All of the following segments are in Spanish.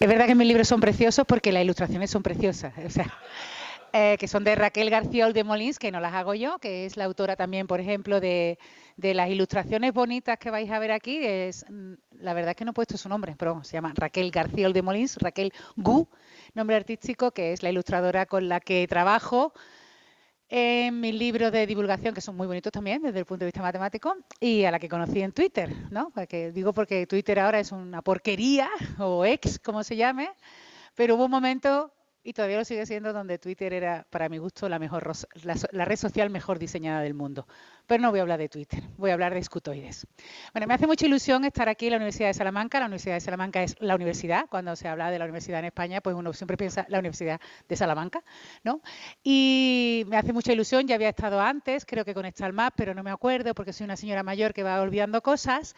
Es verdad que mis libros son preciosos porque las ilustraciones son preciosas. O sea, que son de Raquel García Oldemolins, que no las hago yo, que es la autora también, por ejemplo, de las ilustraciones bonitas que vais a ver aquí. La verdad es que no he puesto su nombre, pero se llama Raquel García Oldemolins, Raquel Gu, nombre artístico, que es la ilustradora con la que trabajo en mis libros de divulgación, que son muy bonitos también desde el punto de vista matemático, y a la que conocí en Twitter, ¿no? Porque Twitter ahora es una porquería, o ex, como se llame, pero hubo un momento, y todavía lo sigue siendo, donde Twitter era, para mi gusto, la red social mejor diseñada del mundo. Pero no voy a hablar de Twitter, voy a hablar de escutoides. Bueno, me hace mucha ilusión estar aquí en la Universidad de Salamanca. La Universidad de Salamanca es la universidad. Cuando se habla de la universidad en España, pues uno siempre piensa la Universidad de Salamanca, ¿no? Y me hace mucha ilusión, ya había estado antes, creo que con Stalmap, pero no me acuerdo porque soy una señora mayor que va olvidando cosas.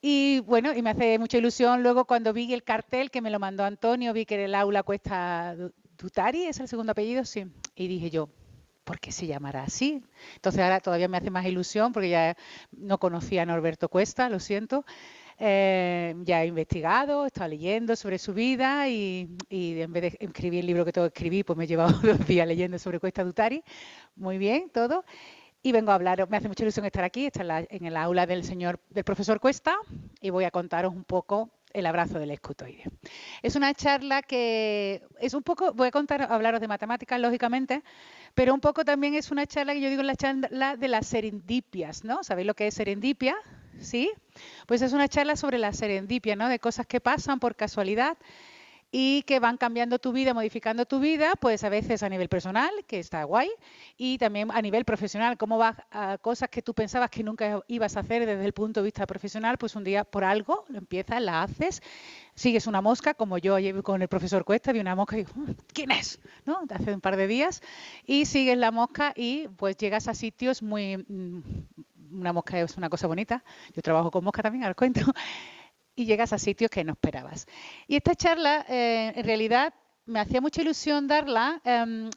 Y bueno, y me hace mucha ilusión luego cuando vi el cartel que me lo mandó Antonio, vi que era el aula Cuesta Dutari, ¿es el segundo apellido? Sí. Y dije yo, ¿por qué se llamará así? Entonces ahora todavía me hace más ilusión porque ya no conocía a Norberto Cuesta, lo siento. Ya he investigado, he estado leyendo sobre su vida y en vez de escribir el libro que tengo que escribir, pues me he llevado 2 días leyendo sobre Cuesta Dutari. Muy bien, todo. Y vengo a hablar, me hace mucha ilusión estar aquí, en el aula del profesor Cuesta, y voy a contaros un poco el abrazo del escutoide. Es una charla que es un poco, voy a hablaros de matemáticas, lógicamente, pero un poco también es una charla que yo digo la charla de las serendipias, ¿no? ¿Sabéis lo que es serendipia? ¿Sí? Pues es una charla sobre la serendipia, ¿no? De cosas que pasan por casualidad y que van cambiando tu vida, modificando tu vida, pues a veces a nivel personal, que está guay, y también a nivel profesional, cómo vas a cosas que tú pensabas que nunca ibas a hacer desde el punto de vista profesional, pues un día por algo lo empiezas, la haces, sigues una mosca, como yo ayer con el profesor Cuesta, vi una mosca y digo, ¿quién es? ¿No? Hace un par de días, y sigues la mosca y pues llegas a sitios muy... Una mosca es una cosa bonita, yo trabajo con mosca también, os cuento, y llegas a sitios que no esperabas. Y esta charla, en realidad, me hacía mucha ilusión darla.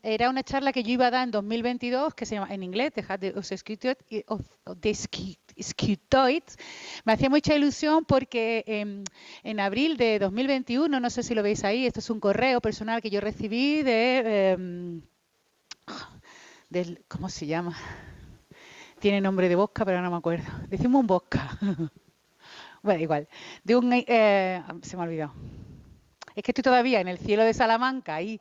Era una charla que yo iba a dar en 2022, que se llama en inglés, The Hat of the Scutoids. Me hacía mucha ilusión porque en abril de 2021, no sé si lo veis ahí, esto es un correo personal que yo recibí ¿cómo se llama? Tiene nombre de Bosca, pero no me acuerdo. Decimos un Bosca. Bueno, igual. Se me ha olvidado. Es que estoy todavía en el cielo de Salamanca ahí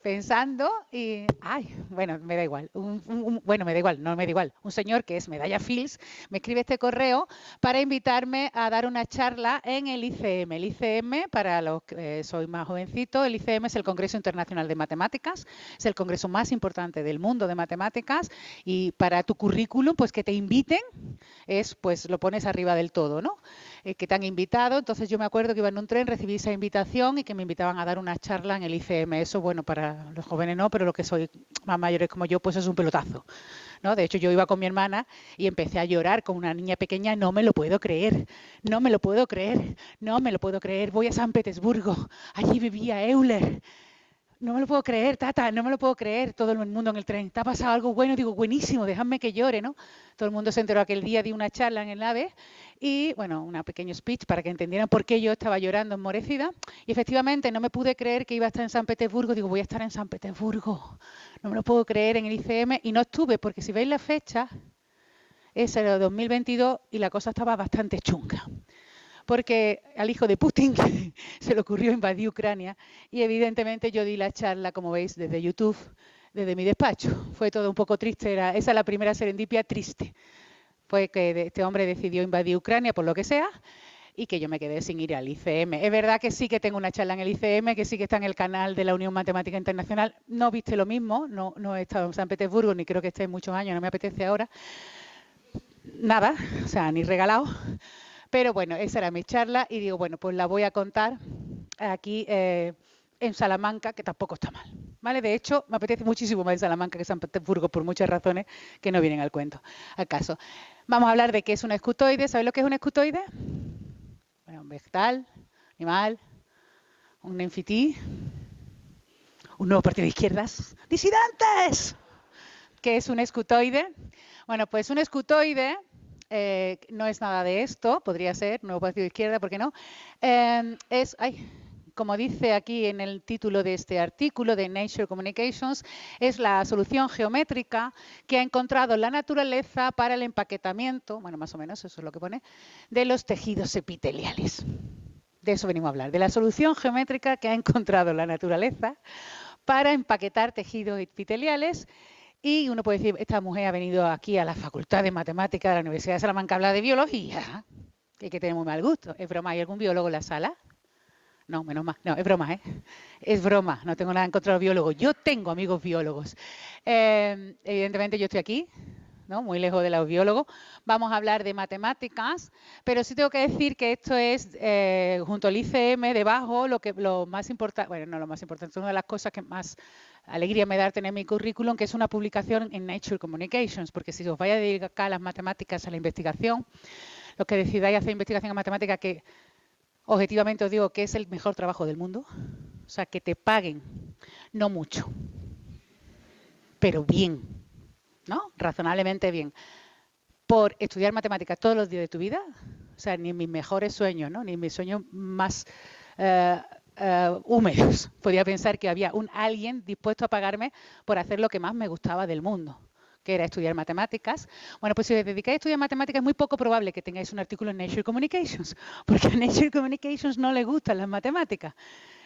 pensando y, ay, bueno, me da igual. Bueno, me da igual, no me da igual. Un señor que es Medalla Fields me escribe este correo para invitarme a dar una charla en el ICM. El ICM, para los que sois más jovencitos, el ICM es el Congreso Internacional de Matemáticas, es el congreso más importante del mundo de matemáticas y para tu currículum, pues que te inviten, pues lo pones arriba del todo, ¿no? Que te han invitado, entonces yo me acuerdo que iba en un tren, recibí esa invitación y que me invitaban a dar una charla en el ICM. Eso, bueno, para los jóvenes no, pero los que soy más mayores como yo, pues es un pelotazo, ¿no? De hecho, yo iba con mi hermana y empecé a llorar con una niña pequeña, no me lo puedo creer, no me lo puedo creer, no me lo puedo creer, voy a San Petersburgo, allí vivía Euler. No me lo puedo creer, Tata, no me lo puedo creer. Todo el mundo en el tren. ¿Te ha pasado algo bueno? Digo, buenísimo, déjame que llore, ¿no? Todo el mundo se enteró aquel día, di una charla en el AVE y, bueno, un pequeño speech para que entendieran por qué yo estaba llorando enmorecida. Y efectivamente no me pude creer que iba a estar en San Petersburgo. Digo, voy a estar en San Petersburgo. No me lo puedo creer en el ICM. Y no estuve, porque si veis la fecha, es el 2022 y la cosa estaba bastante chunga. Porque al hijo de Putin se le ocurrió invadir Ucrania y evidentemente yo di la charla, como veis, desde YouTube, desde mi despacho. Fue todo un poco triste, esa es la primera serendipia triste. Fue que este hombre decidió invadir Ucrania por lo que sea y que yo me quedé sin ir al ICM. Es verdad que sí que tengo una charla en el ICM, que sí que está en el canal de la Unión Matemática Internacional. No viste lo mismo, no he estado en San Petersburgo, ni creo que esté en muchos años, no me apetece ahora. Nada, o sea, ni regalado. Pero bueno, esa era mi charla y digo, bueno, pues la voy a contar aquí en Salamanca, que tampoco está mal. ¿Vale? De hecho, me apetece muchísimo más en Salamanca que San Petersburgo por muchas razones que no vienen al cuento. Al caso. Vamos a hablar de qué es un escutoide. ¿Sabéis lo que es un escutoide? Bueno, un vegetal, animal, un enfití, un nuevo partido de izquierdas. ¡Disidentes! ¿Qué es un escutoide? Bueno, pues un escutoide no es nada de esto, podría ser, nuevo partido de izquierda, ¿por qué no? Ay, como dice aquí en el título de este artículo de Nature Communications, es la solución geométrica que ha encontrado la naturaleza para el empaquetamiento, bueno, más o menos eso es lo que pone, de los tejidos epiteliales. De eso venimos a hablar, de la solución geométrica que ha encontrado la naturaleza para empaquetar tejidos epiteliales. Y uno puede decir, esta mujer ha venido aquí a la Facultad de Matemáticas de la Universidad de Salamanca a hablar de biología. Hay que tener muy mal gusto. Es broma, ¿hay algún biólogo en la sala? No, menos mal. No, es broma, ¿eh? Es broma, no tengo nada en contra de los biólogos. Yo tengo amigos biólogos. Evidentemente yo estoy aquí, ¿no? Muy lejos de los biólogos. Vamos a hablar de matemáticas, pero sí tengo que decir que esto es, junto al ICM, debajo, lo más importante, bueno, no lo más importante, es una de las cosas que más alegría me da tener mi currículum, que es una publicación en Nature Communications, porque si os vais a dedicar a las matemáticas, a la investigación, los que decidáis hacer investigación en matemáticas, que objetivamente os digo que es el mejor trabajo del mundo, o sea, que te paguen, no mucho, pero bien, ¿no? Razonablemente bien, por estudiar matemáticas todos los días de tu vida, o sea, ni mis mejores sueños, ¿no? Ni mis sueños más húmedos. Podía pensar que había alguien dispuesto a pagarme por hacer lo que más me gustaba del mundo, que era estudiar matemáticas. Bueno, pues si os dedicáis a estudiar matemáticas es muy poco probable que tengáis un artículo en Nature Communications, porque a Nature Communications no le gustan las matemáticas,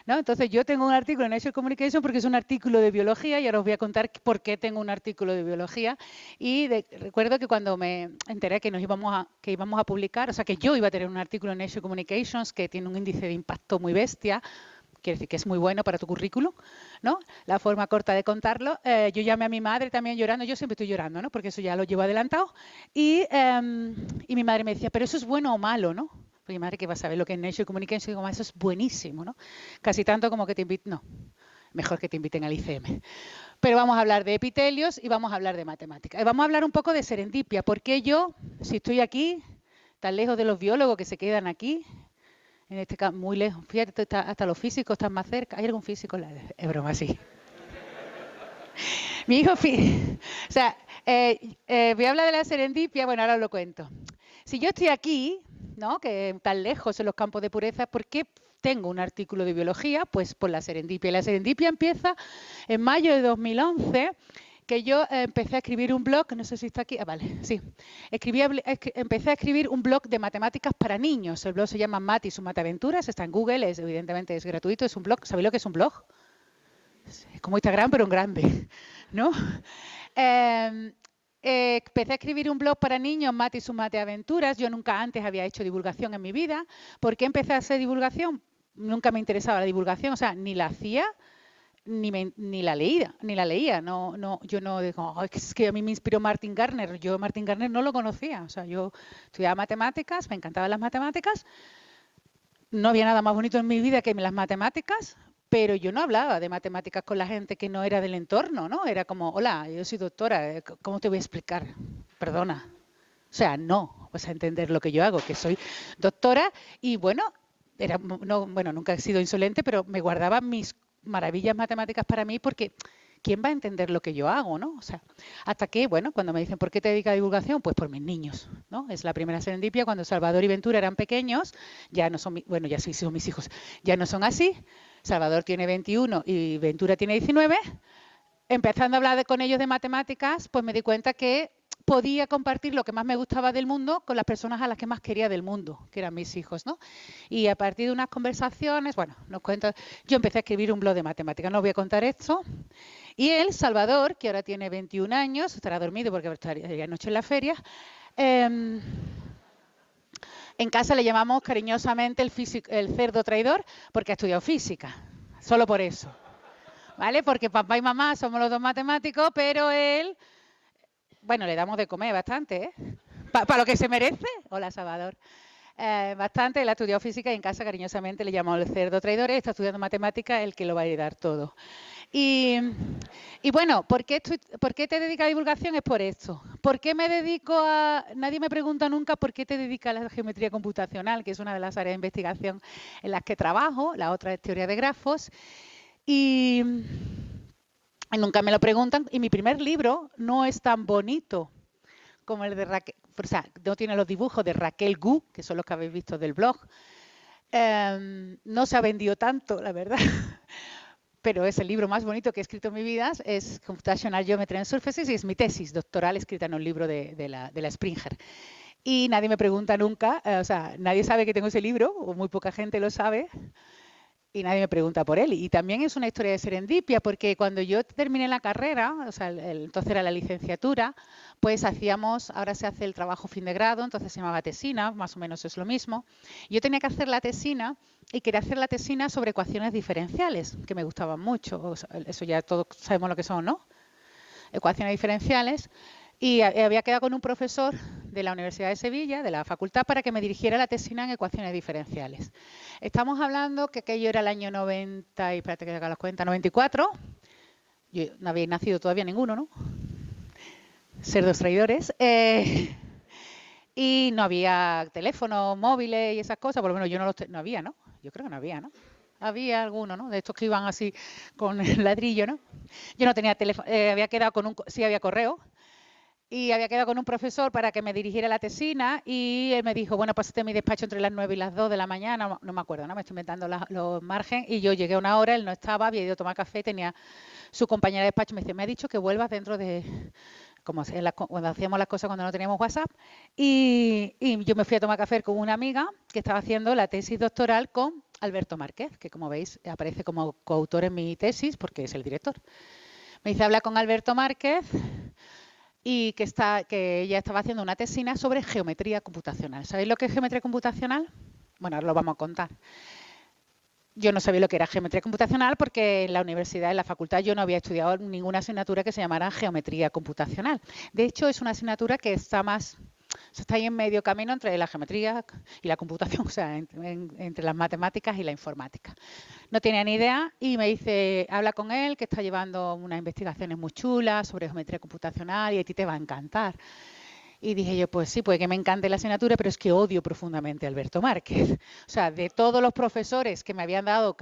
¿no? Entonces yo tengo un artículo en Nature Communications porque es un artículo de biología y ahora os voy a contar por qué tengo un artículo de biología. Y recuerdo que cuando me enteré que íbamos a publicar, o sea, que yo iba a tener un artículo en Nature Communications que tiene un índice de impacto muy bestia, quiere decir que es muy bueno para tu currículum, ¿no? La forma corta de contarlo. Yo llamé a mi madre también llorando, yo siempre estoy llorando, ¿no? Porque eso ya lo llevo adelantado. Y mi madre me decía, pero eso es bueno o malo, ¿no? Pues mi madre que va a saber lo que es Nature Communications, y digo, eso es buenísimo, ¿no? Casi tanto como que te inviten, no, mejor que te inviten al ICM. Pero vamos a hablar de epitelios y vamos a hablar de matemáticas. Y vamos a hablar un poco de serendipia. ¿Por qué yo, si estoy aquí, tan lejos de los biólogos que se quedan aquí, en este caso, muy lejos, fíjate, hasta los físicos están más cerca? ¿Hay algún físico? Es broma, sí. Mi hijo, o sea, voy a hablar de la serendipia, bueno, ahora os lo cuento. Si yo estoy aquí, ¿no? Que tan lejos en los campos de pureza, ¿por qué tengo un artículo de biología? Pues por la serendipia. Y la serendipia empieza en mayo de 2011, que yo empecé a escribir un blog, no sé si está aquí, vale, sí. Empecé a escribir un blog de matemáticas para niños. El blog se llama Mat y sus Mateaventuras, está en Google, evidentemente es gratuito, es un blog. ¿Sabéis lo que es un blog? Es como Instagram, pero en grande, ¿no? Empecé a escribir un blog para niños, Mat y sus Mateaventuras. Yo nunca antes había hecho divulgación en mi vida. ¿Por qué empecé a hacer divulgación? Nunca me interesaba la divulgación, o sea, ni la hacía, ni la leía. Yo no digo, oh, es que a mí me inspiró Martin Gardner. Yo Martin Gardner no lo conocía. O sea, yo estudiaba matemáticas, me encantaban las matemáticas. No había nada más bonito en mi vida que las matemáticas, pero yo no hablaba de matemáticas con la gente que no era del entorno, ¿no? Era como, hola, yo soy doctora, ¿cómo te voy a explicar? Perdona. O sea, no vas a entender lo que yo hago, que soy doctora y bueno, nunca he sido insolente, pero me guardaba mis maravillas matemáticas para mí porque ¿quién va a entender lo que yo hago, no? O sea, hasta que, bueno, cuando me dicen, ¿por qué te dedicas a divulgación? Pues por mis niños, ¿no? Es la primera serendipia. Cuando Salvador y Ventura eran pequeños, ya no son, bueno, ya sí son mis hijos, ya no son así. Salvador tiene 21 y Ventura tiene 19. Empezando a hablar con ellos de matemáticas, pues me di cuenta que podía compartir lo que más me gustaba del mundo con las personas a las que más quería del mundo, que eran mis hijos, ¿no? Y a partir de unas conversaciones, bueno, yo empecé a escribir un blog de matemáticas, no os voy a contar esto. Y él, Salvador, que ahora tiene 21 años, estará dormido porque estaría anoche en la feria, en casa le llamamos cariñosamente el cerdo traidor porque ha estudiado física, solo por eso, ¿vale? Porque papá y mamá somos los dos matemáticos, pero él, bueno, le damos de comer bastante, ¿eh? Para lo que se merece. Hola, Salvador. Bastante, él ha estudiado física y en casa cariñosamente le llamamos el cerdo traidor, está estudiando matemática, el que lo va a heredar todo. Y bueno, ¿por qué te dedicas a divulgación? Es por esto. ¿Por qué me dedico a...? Nadie me pregunta nunca por qué te dedicas a la geometría computacional, que es una de las áreas de investigación en las que trabajo, la otra es teoría de grafos, y nunca me lo preguntan. Y mi primer libro no es tan bonito como el de Raquel, o sea, no tiene los dibujos de Raquel Gu, que son los que habéis visto del blog. No se ha vendido tanto, la verdad, pero es el libro más bonito que he escrito en mi vida, es Computational Geometry and Surfaces y es mi tesis doctoral escrita en un libro de la Springer. Y nadie me pregunta nunca, o sea, nadie sabe que tengo ese libro, o muy poca gente lo sabe, y nadie me pregunta por él. Y también es una historia de serendipia, porque cuando yo terminé la carrera, o sea, entonces era la licenciatura, pues hacíamos, ahora se hace el trabajo fin de grado, entonces se llamaba tesina, más o menos es lo mismo. Yo tenía que hacer la tesina y quería hacer la tesina sobre ecuaciones diferenciales, que me gustaban mucho. O sea, eso ya todos sabemos lo que son, ¿no? Ecuaciones diferenciales. Y había quedado con un profesor de la Universidad de Sevilla, de la facultad, para que me dirigiera la tesina en ecuaciones diferenciales. Estamos hablando que aquello era el año 90, y espérate que haga las cuentas, 94. Yo no había nacido todavía ninguno, ¿no? Cerdos traidores. Y no había teléfonos móviles y esas cosas, por lo menos yo no había, ¿no? Yo creo que no había, ¿no? Había alguno, ¿no? De estos que iban así con el ladrillo, ¿no? Yo no tenía teléfono, había quedado con sí había correo, y había quedado con un profesor para que me dirigiera la tesina y él me dijo, bueno, pásate mi despacho entre las 9 y las 2 de la mañana, no me acuerdo, ¿no? Me estoy inventando los márgenes, y yo llegué a una hora, él no estaba, había ido a tomar café, tenía su compañera de despacho, me dice, me ha dicho que vuelvas dentro de, como cuando hacíamos las cosas cuando no teníamos WhatsApp, y yo me fui a tomar café con una amiga que estaba haciendo la tesis doctoral con Alberto Márquez, que como veis aparece como coautor en mi tesis porque es el director. Me dice, habla con Alberto Márquez, y que ella estaba haciendo una tesina sobre geometría computacional. ¿Sabéis lo que es geometría computacional? Bueno, ahora lo vamos a contar. Yo no sabía lo que era geometría computacional porque en la universidad, en la facultad, yo no había estudiado ninguna asignatura que se llamara geometría computacional. De hecho, es una asignatura que está ahí en medio camino entre la geometría y la computación, o sea, entre las matemáticas y la informática. No tenía ni idea y me dice, habla con él, que está llevando unas investigaciones muy chulas sobre geometría computacional y a ti te va a encantar. Y dije yo, pues sí, puede que me encante la asignatura, pero es que odio profundamente a Alberto Márquez. O sea, de todos los profesores que me habían dado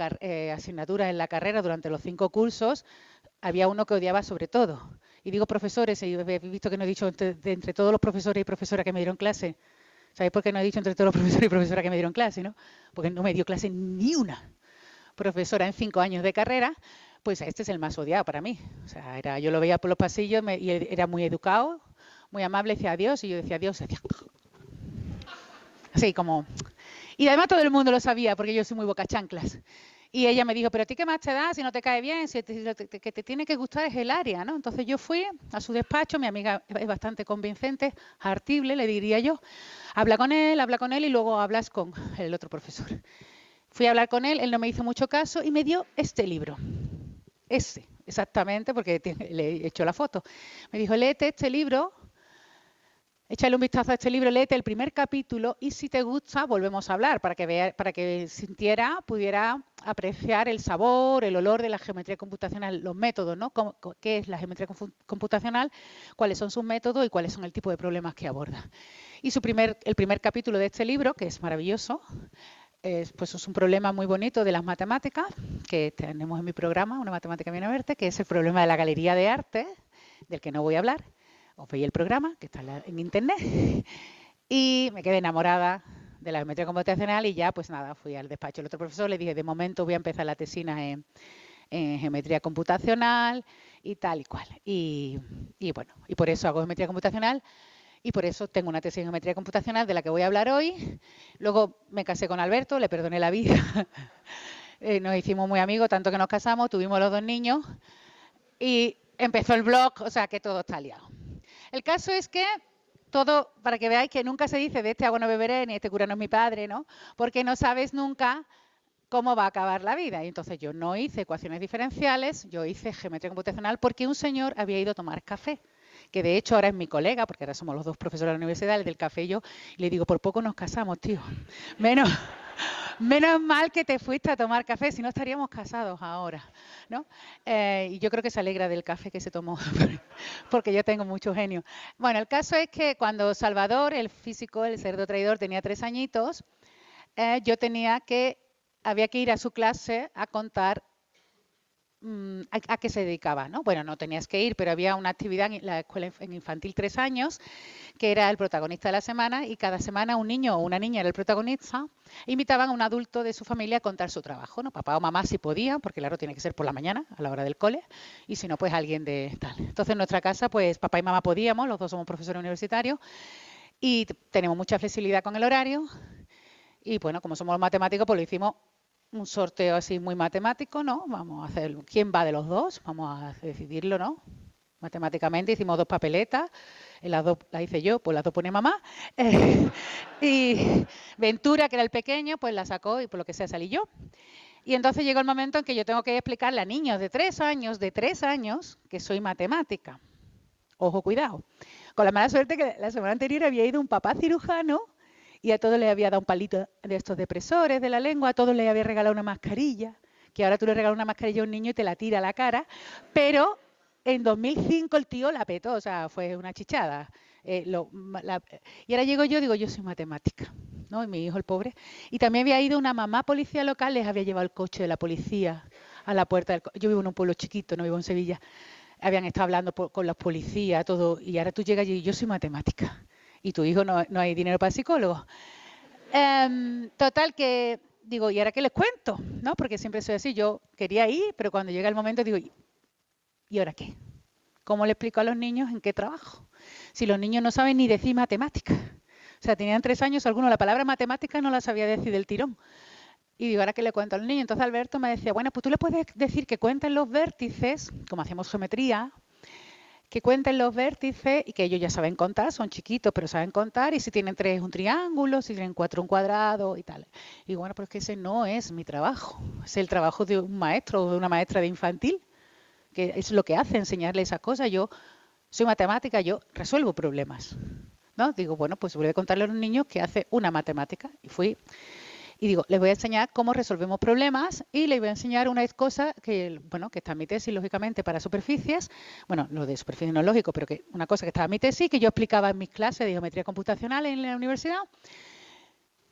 asignaturas en la carrera durante los 5 cursos, había uno que odiaba sobre todo. Y digo profesores, y he visto que no he dicho entre todos los profesores y profesoras que me dieron clase. ¿Sabéis por qué no he dicho entre todos los profesores y profesoras que me dieron clase, no? Porque no me dio clase ni una profesora en 5 años de carrera. Pues este es el más odiado para mí. O sea, yo lo veía por los pasillos y era muy educado, muy amable, decía adiós, y yo decía adiós, decía así como. Y además todo el mundo lo sabía, porque yo soy muy boca chanclas. Y ella me dijo, pero a ti qué más te da si no te cae bien, si que te tiene que gustar es el área, ¿no? Entonces yo fui a su despacho, mi amiga es bastante convincente, hartible, le diría yo. Habla con él y luego hablas con el otro profesor. Fui a hablar con él no me hizo mucho caso y me dio este libro. Ese, exactamente, porque le he hecho la foto. Me dijo, léete este libro, échale un vistazo a este libro, léete el primer capítulo y si te gusta volvemos a hablar para que pudiera apreciar el sabor, el olor de la geometría computacional, los métodos, ¿no? ¿Qué es la geometría computacional? ¿Cuáles son sus métodos y cuáles son el tipo de problemas que aborda? Y el primer capítulo de este libro, que es maravilloso, pues es un problema muy bonito de las matemáticas que tenemos en mi programa, Una matemática bien a verte, que es el problema de la galería de arte, del que no voy a hablar. Os veis el programa, que está en internet, y me quedé enamorada de la geometría computacional y ya, pues nada, fui al despacho del otro profesor, le dije, de momento voy a empezar la tesina en geometría computacional y tal y cual. Y bueno, y por eso hago geometría computacional. Y por eso tengo una tesis en geometría computacional de la que voy a hablar hoy. Luego me casé con Alberto, le perdoné la vida. Nos hicimos muy amigos, tanto que nos casamos, tuvimos los 2 niños y empezó el blog, o sea que todo está liado. El caso es que todo, para que veáis que nunca se dice de este agua no beberé, ni este cura no es mi padre, ¿no? Porque no sabes nunca cómo va a acabar la vida. Y entonces yo no hice ecuaciones diferenciales, yo hice geometría computacional porque un señor había ido a tomar café, que de hecho ahora es mi colega, porque ahora somos los 2 profesores de la universidad, el del café y yo, y le digo, por poco nos casamos, tío. Menos mal que te fuiste a tomar café, si no estaríamos casados ahora, ¿no? Y yo creo que se alegra del café que se tomó, porque yo tengo mucho genio. Bueno, el caso es que cuando Salvador, el físico, el cerdo traidor, tenía 3 añitos, yo había que ir a su clase a contar a qué se dedicaba, ¿no? Bueno, no tenías que ir, pero había una actividad en la escuela en infantil 3 años que era el protagonista de la semana y cada semana un niño o una niña era el protagonista. Invitaban a un adulto de su familia a contar su trabajo, ¿no? Papá o mamá si podían, porque claro, tiene que ser por la mañana, a la hora del cole, y si no, pues alguien de tal. Entonces en nuestra casa, pues papá y mamá podíamos, los dos somos profesores universitarios y tenemos mucha flexibilidad con el horario. Y bueno, como somos matemáticos, pues lo hicimos un sorteo así muy matemático, ¿no? Vamos a hacer, ¿quién va de los dos? Vamos a decidirlo, ¿no? Matemáticamente hicimos 2 papeletas, en las 2 las hice yo, pues las 2 pone mamá. Y Ventura, que era el pequeño, pues la sacó y por lo que sea salí yo. Y entonces llegó el momento en que yo tengo que explicarle a niños de 3 años, que soy matemática. Ojo, cuidado. Con la mala suerte que la semana anterior había ido un papá cirujano y a todos les había dado un palito de estos depresores de la lengua, a todos les había regalado una mascarilla, que ahora tú le regalas una mascarilla a un niño y te la tira a la cara, pero en 2005 el tío la petó, o sea, fue una chichada. Y ahora llego yo, digo, yo soy matemática, ¿no? Y mi hijo, el pobre. Y también había ido una mamá policía local, les había llevado el coche de la policía a la puerta del... Yo vivo en un pueblo chiquito, no vivo en Sevilla. Habían estado hablando con los policías, todo, y ahora tú llegas y yo soy matemática. Y tu hijo no hay dinero para psicólogo. Total que digo, ¿y ahora qué les cuento? ¿No? Porque siempre soy así, yo quería ir, pero cuando llega el momento digo, ¿y ahora qué? ¿Cómo le explico a los niños en qué trabajo? Si los niños no saben ni decir matemáticas. O sea, tenían 3 años, algunos la palabra matemática no la sabía decir del tirón. Y digo, ¿ahora qué le cuento a los niños? Entonces Alberto me decía, bueno, pues tú le puedes decir que cuenten los vértices, como hacemos geometría, que cuenten los vértices y que ellos ya saben contar, son chiquitos, pero saben contar, y si tienen 3 es un triángulo, si tienen 4 un cuadrado y tal. Y bueno, pero es que ese no es mi trabajo, es el trabajo de un maestro o de una maestra de infantil, que es lo que hace, enseñarle esas cosas. Yo soy matemática, yo resuelvo problemas, ¿no? Digo, bueno, pues voy a contarle a los niños que hace una matemática. Y fui y digo, les voy a enseñar cómo resolvemos problemas y les voy a enseñar una cosa que, bueno, que está en mi tesis, lógicamente, para superficies. Bueno, lo de superficie no es lógico, pero que una cosa que estaba en mi tesis, que yo explicaba en mis clases de geometría computacional en la universidad,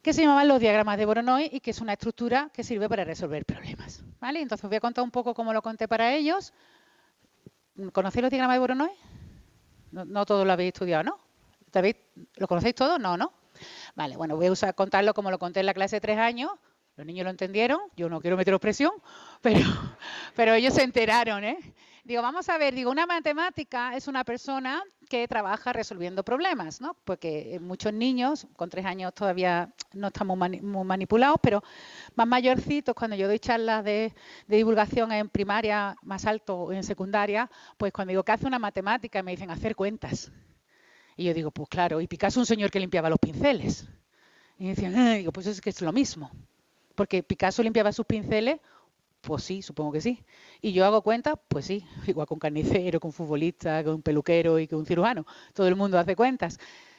que se llamaban los diagramas de Voronoi y que es una estructura que sirve para resolver problemas, ¿vale? Entonces voy a contar un poco cómo lo conté para ellos. ¿Conocéis los diagramas de Voronoi? No todos lo habéis estudiado, ¿no? ¿Lo conocéis todos? No. Vale, bueno, voy a contarlo como lo conté en la clase de 3 años. Los niños lo entendieron, yo no quiero meteros presión, pero ellos se enteraron, ¿eh? Digo, vamos a ver, una matemática es una persona que trabaja resolviendo problemas, ¿no? Porque muchos niños con 3 años todavía no estamos muy manipulados, pero más mayorcitos, cuando yo doy charlas de divulgación en primaria más alto o en secundaria, pues cuando digo, ¿qué hace una matemática? Me dicen, hacer cuentas. Y yo digo, pues claro, y Picasso un señor que limpiaba los pinceles. Y me decían, digo, pues es que es lo mismo. Porque Picasso limpiaba sus pinceles, pues sí, supongo que sí. Y yo hago cuentas, pues sí, igual con carnicero, con futbolista, con peluquero y con cirujano. Todo el mundo hace cuentas.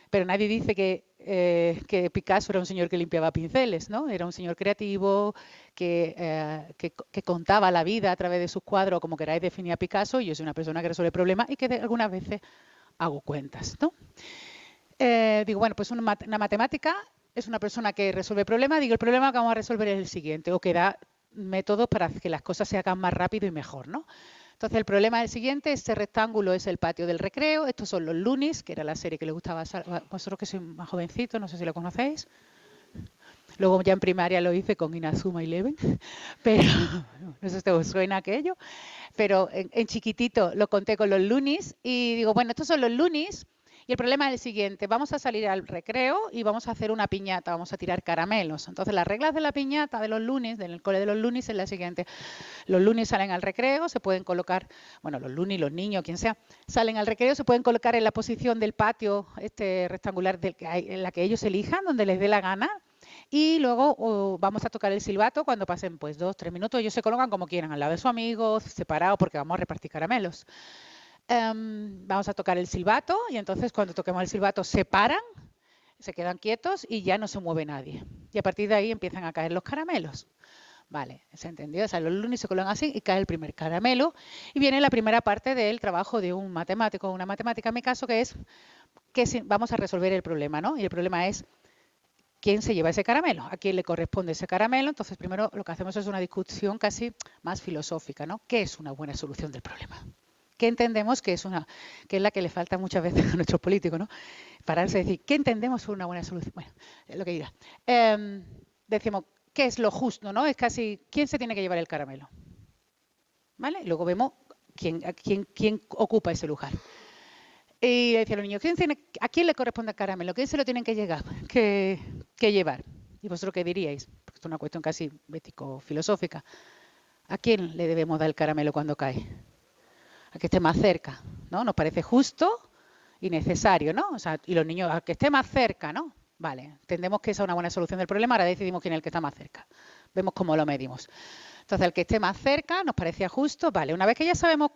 Pero nadie dice que Picasso era un señor que limpiaba pinceles, ¿no? Era un señor creativo que contaba la vida a través de sus cuadros, como queráis definir a Picasso. Yo soy una persona que resuelve problemas y que algunas veces hago cuentas, ¿no? Digo, bueno, pues una matemática es una persona que resuelve problemas. Digo, el problema que vamos a resolver es el siguiente, o que da métodos para que las cosas se hagan más rápido y mejor, ¿no? Entonces, el problema es el siguiente, este rectángulo es el patio del recreo, estos son los Lunis, que era la serie que le gustaba a vosotros que sois más jovencitos, no sé si lo conocéis. Luego ya en primaria lo hice con Inazuma Eleven, pero no sé si os suena aquello. Pero en chiquitito lo conté con los Lunis y digo, bueno, estos son los Lunis. Y el problema es el siguiente, vamos a salir al recreo y vamos a hacer una piñata, vamos a tirar caramelos. Entonces las reglas de la piñata de los lunes, del cole de los lunes, es la siguiente. Los lunes salen al recreo, se pueden colocar, bueno, los lunes, los niños, quien sea, salen al recreo, se pueden colocar en la posición del patio rectangular en la que ellos elijan, donde les dé la gana. Y luego vamos a tocar el silbato cuando pasen pues 2, 3 minutos. Ellos se colocan como quieran, al lado de su amigo, separados, porque vamos a repartir caramelos. Vamos a tocar el silbato y entonces cuando toquemos el silbato se paran, se quedan quietos y ya no se mueve nadie. Y a partir de ahí empiezan a caer los caramelos. Vale, ¿se entendió? O sea, los lunes se colocan así y cae el primer caramelo y viene la primera parte del trabajo de un matemático, una matemática en mi caso, que es que vamos a resolver el problema, ¿no? Y el problema es ¿quién se lleva ese caramelo? ¿A quién le corresponde ese caramelo? Entonces, primero lo que hacemos es una discusión casi más filosófica, ¿no? ¿Qué es una buena solución del problema? ¿Qué entendemos que es la que le falta muchas veces a nuestros políticos, ¿no? Pararse y decir, ¿qué entendemos por una buena solución? Bueno, lo que diga. Decimos, ¿qué es lo justo, no? Es casi, ¿quién se tiene que llevar el caramelo? ¿Vale? Y luego vemos quién ocupa ese lugar. Y le decía a los niños, ¿a quién le corresponde el caramelo? ¿Quién se lo tienen que llevar? ¿Y vosotros qué diríais? Porque esto es una cuestión casi ético-filosófica. ¿A quién le debemos dar el caramelo cuando cae? A que esté más cerca, ¿no? Nos parece justo y necesario, ¿no? O sea, y los niños, a que esté más cerca, ¿no? Vale, entendemos que esa es una buena solución del problema, ahora decidimos quién es el que está más cerca. Vemos cómo lo medimos. Entonces, el que esté más cerca nos parecía justo. Vale, una vez que ya sabemos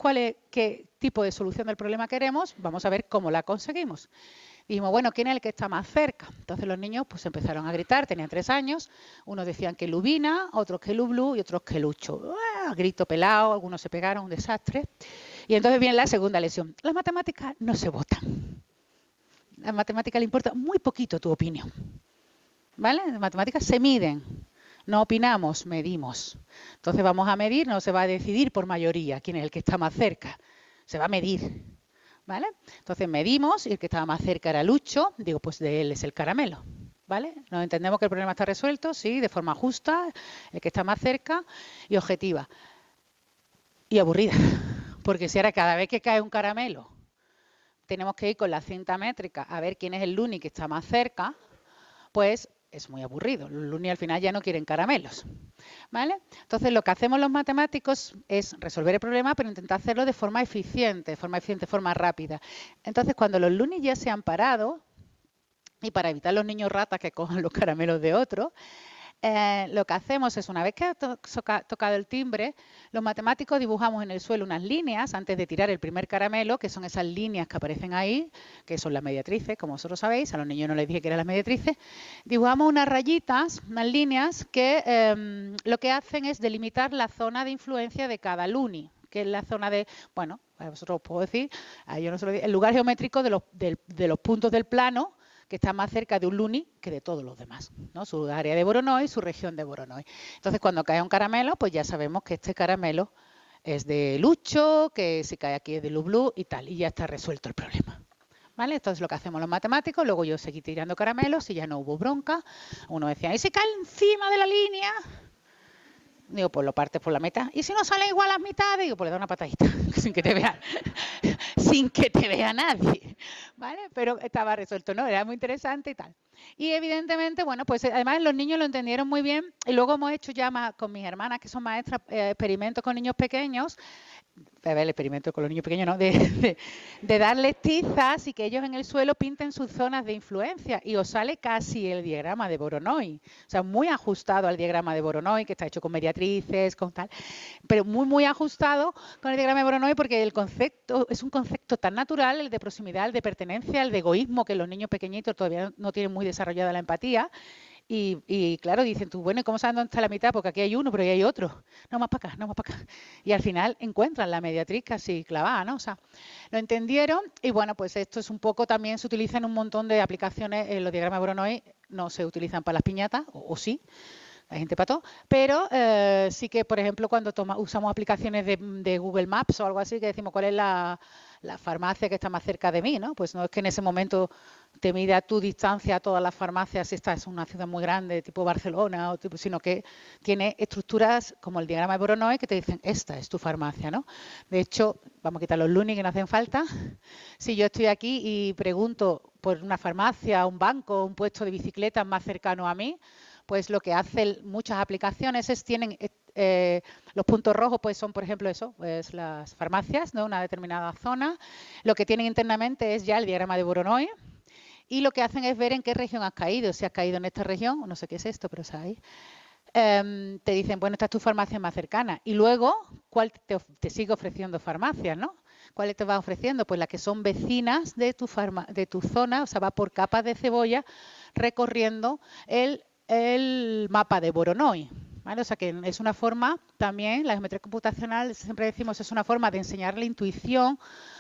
qué tipo de solución del problema queremos, vamos a ver cómo la conseguimos. Dijimos, bueno, ¿quién es el que está más cerca? Entonces los niños pues empezaron a gritar, tenían 3 años, unos decían que Lubina, otros que Lublu y otros que Lucho. Grito pelado, algunos se pegaron, un desastre. Y entonces viene la segunda lección. Las matemáticas no se votan. A las matemáticas le importa muy poquito tu opinión. ¿Vale? Las matemáticas se miden. No opinamos, medimos. Entonces vamos a medir, no se va a decidir por mayoría quién es el que está más cerca. Se va a medir. ¿Vale? Entonces medimos y el que estaba más cerca era Lucho. Digo, pues de él es el caramelo. ¿Vale? Nos entendemos que el problema está resuelto, sí, de forma justa, el que está más cerca y objetiva. Y aburrida. Porque si ahora cada vez que cae un caramelo tenemos que ir con la cinta métrica a ver quién es el Luni que está más cerca, pues es muy aburrido. Los Luni al final ya no quieren caramelos. ¿Vale? Entonces lo que hacemos los matemáticos es resolver el problema, pero intentar hacerlo de forma eficiente, forma rápida. Entonces cuando los Luni ya se han parado, y para evitar los niños ratas que cojan los caramelos de otros, lo que hacemos es, una vez que ha tocado el timbre, los matemáticos dibujamos en el suelo unas líneas antes de tirar el primer caramelo, que son esas líneas que aparecen ahí, que son las mediatrices, como vosotros sabéis. A los niños no les dije que eran las mediatrices. Dibujamos unas rayitas, unas líneas que lo que hacen es delimitar la zona de influencia de cada Luni, que es la zona de, bueno, a vosotros os puedo decir, yo no se lo digo, el lugar geométrico de los puntos del plano que está más cerca de un Luni que de todos los demás, ¿no? Su área de Voronoi, su región de Voronoi. Entonces, cuando cae un caramelo, pues ya sabemos que este caramelo es de Lucho, que si cae aquí es de Lublu y tal, y ya está resuelto el problema. ¿Vale? Entonces, lo que hacemos los matemáticos, luego yo seguí tirando caramelos y ya no hubo bronca. Uno decía, ¿y si cae encima de la línea? Digo, pues lo partes por la mitad. ¿Y si no sale igual a las mitades? Digo, pues le da una patadita, sin que te vea, sin que te vea nadie. ¿Vale? Pero estaba resuelto, ¿no? Era muy interesante y tal. Y evidentemente, bueno, pues además los niños lo entendieron muy bien. Y luego hemos hecho ya con mis hermanas, que son maestras, experimentos con niños pequeños. A ver, el experimento con los niños pequeños, ¿no? De darles tizas y que ellos en el suelo pinten sus zonas de influencia y os sale casi el diagrama de Voronoi. O sea, muy ajustado al diagrama de Voronoi, que está hecho con mediatrices, con tal, pero muy, muy ajustado con el diagrama de Voronoi porque el concepto es un concepto tan natural, el de proximidad, el de pertenencia, el de egoísmo, que los niños pequeñitos todavía no tienen muy desarrollada la empatía. Y claro, dicen tú, bueno, ¿y cómo saben dónde está la mitad? Porque aquí hay uno, pero ahí hay otro. No, más para acá, no, más para acá. Y al final encuentran la mediatriz casi clavada, ¿no? O sea, lo entendieron y bueno, pues esto es un poco, también se utiliza en un montón de aplicaciones. Los diagramas de Voronoi no se utilizan para las piñatas, o sí, la gente pató, pero sí que, por ejemplo, cuando usamos aplicaciones de Google Maps o algo así, que decimos cuál es la farmacia que está más cerca de mí, ¿no? Pues no es que en ese momento te mida tu distancia a todas las farmacias si esta es una ciudad muy grande, tipo Barcelona, sino que tiene estructuras como el diagrama de Voronoi que te dicen, esta es tu farmacia, ¿no? De hecho, vamos a quitar los Luni que no hacen falta. Si yo estoy aquí y pregunto por una farmacia, un banco, un puesto de bicicletas más cercano a mí, pues lo que hacen muchas aplicaciones es tienen los puntos rojos, pues son, por ejemplo, eso, pues las farmacias, ¿no? Una determinada zona. Lo que tienen internamente es ya el diagrama de Voronoi. Y lo que hacen es ver en qué región has caído. Si has caído en esta región, no sé qué es esto, pero sabéis. Te dicen, bueno, esta es tu farmacia más cercana. Y luego, ¿cuál te sigue ofreciendo farmacias, no? ¿Cuáles te va ofreciendo? Pues las que son vecinas de tu zona, o sea, va por capas de cebolla recorriendo el mapa de Voronoi. ¿vale? O sea que es una forma también, la geometría computacional, siempre decimos, es una forma de enseñar la intuición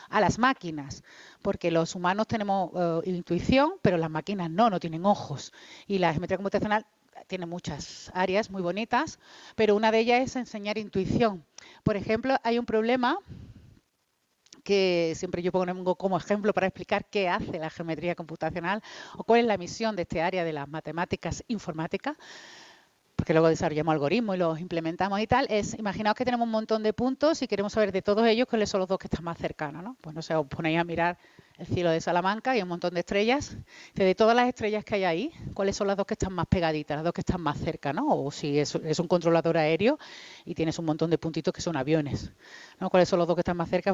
a las máquinas, porque los humanos tenemos intuición, pero las máquinas no tienen ojos. Y la geometría computacional tiene muchas áreas muy bonitas, pero una de ellas es enseñar intuición. Por ejemplo, hay un problema que siempre yo pongo como ejemplo para explicar qué hace la geometría computacional o cuál es la misión de este área de las matemáticas informáticas, porque luego desarrollamos algoritmos y los implementamos y tal, es, imaginaos que tenemos un montón de puntos y queremos saber de todos ellos cuáles son los dos que están más cercanos, ¿no? Pues no sé, os ponéis a mirar el cielo de Salamanca y un montón de estrellas. De todas las estrellas que hay ahí, ¿cuáles son las dos que están más pegaditas, las dos que están más cerca, ¿no? O si es un controlador aéreo y tienes un montón de puntitos que son aviones, ¿no? ¿Cuáles son los dos que están más cerca?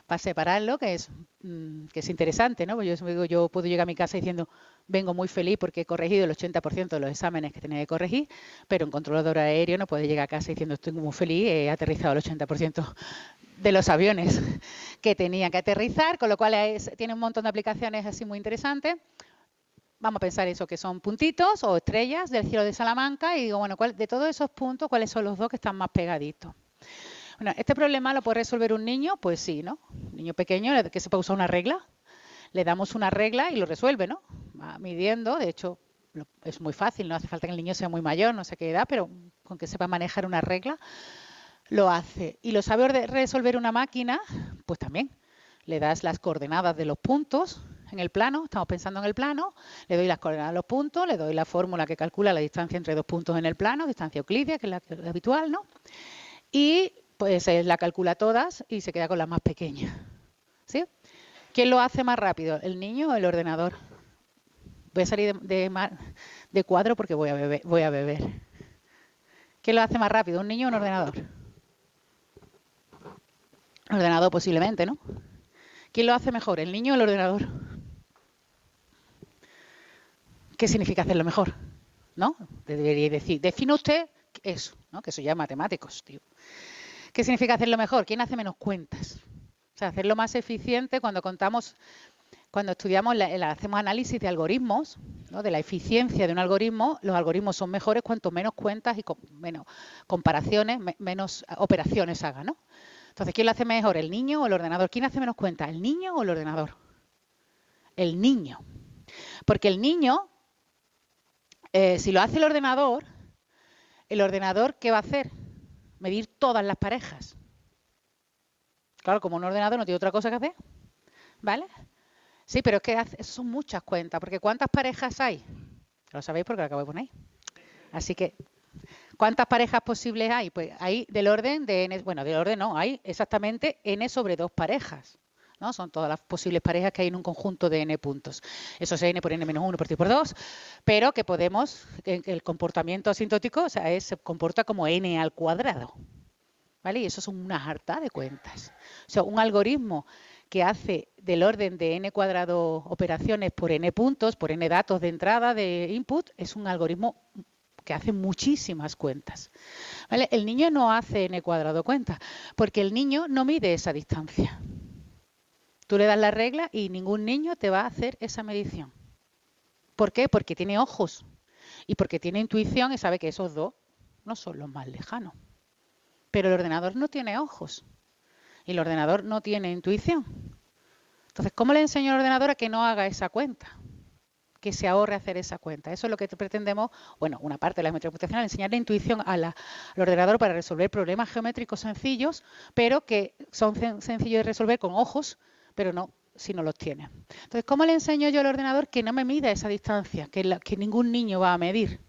Para separarlo, que es interesante, ¿no? Pues yo puedo llegar a mi casa diciendo, vengo muy feliz porque he corregido el 80% de los exámenes que tenía que corregir, pero un controlador aéreo no puede llegar a casa diciendo, estoy muy feliz, he aterrizado el 80% de los aviones que tenía que aterrizar, con lo cual tiene un montón de aplicaciones así muy interesantes. Vamos a pensar eso, que son puntitos o estrellas del cielo de Salamanca, y digo, bueno, de todos esos puntos, ¿cuáles son los dos que están más pegaditos? Bueno, ¿este problema lo puede resolver un niño? Pues sí, ¿no? Un niño pequeño que sepa usar una regla, le damos una regla y lo resuelve, ¿no? Va midiendo, de hecho, es muy fácil, no hace falta que el niño sea muy mayor, no sé qué edad, pero con que sepa manejar una regla, lo hace. Y lo sabe resolver una máquina, pues también. Le das las coordenadas de los puntos en el plano, estamos pensando en el plano, le doy las coordenadas de los puntos, le doy la fórmula que calcula la distancia entre dos puntos en el plano, distancia euclídea, que es la habitual, ¿no? Y pues la calcula todas y se queda con la más pequeña. ¿Sí? ¿Quién lo hace más rápido, el niño o el ordenador? Voy a salir de cuadro porque voy a beber. ¿Quién lo hace más rápido, un niño o un ordenador? El ordenador posiblemente, ¿no? ¿Quién lo hace mejor, el niño o el ordenador? ¿Qué significa hacerlo mejor? ¿No? Debería decir, define usted eso, ¿no? Que eso ya es matemáticos, tío. ¿Qué significa hacerlo mejor? ¿Quién hace menos cuentas? O sea, hacerlo más eficiente cuando estudiamos, hacemos análisis de algoritmos, ¿no? De la eficiencia de un algoritmo, los algoritmos son mejores cuanto menos cuentas y menos comparaciones, menos operaciones haga, ¿no? Entonces, ¿quién lo hace mejor, el niño o el ordenador? ¿Quién hace menos cuentas, el niño o el ordenador? El niño. Porque el niño, si lo hace el ordenador, ¿qué va a hacer? Medir todas las parejas. Claro, como un ordenador no tiene otra cosa que hacer, ¿vale? Sí, pero es que son muchas cuentas, porque ¿cuántas parejas hay? Lo sabéis porque lo acabo de poner. Así que, ¿cuántas parejas posibles hay? Pues hay del orden de n, bueno, del orden no, hay exactamente n sobre 2 parejas, ¿no? Son todas las posibles parejas que hay en un conjunto de n puntos. Eso es n por n menos 1 por 2, pero que podemos, el comportamiento asintótico, o sea, se comporta como n al cuadrado, ¿vale? Y eso son unas hartas de cuentas. O sea, un algoritmo que hace del orden de n cuadrado operaciones por n puntos, por n datos de entrada de input, es un algoritmo que hace muchísimas cuentas, ¿vale? El niño no hace n cuadrado cuentas, porque el niño no mide esa distancia. Tú le das la regla y ningún niño te va a hacer esa medición. ¿Por qué? Porque tiene ojos y porque tiene intuición y sabe que esos dos no son los más lejanos. Pero el ordenador no tiene ojos y el ordenador no tiene intuición. Entonces, ¿cómo le enseño al ordenador a que no haga esa cuenta? Que se ahorre hacer esa cuenta. Eso es lo que pretendemos, bueno, una parte de la geometría computacional, enseñarle intuición al ordenador para resolver problemas geométricos sencillos, pero que son sencillos de resolver con ojos, pero no si no los tiene. Entonces, ¿cómo le enseño yo al ordenador que no me mida esa distancia, que ningún niño va a medir?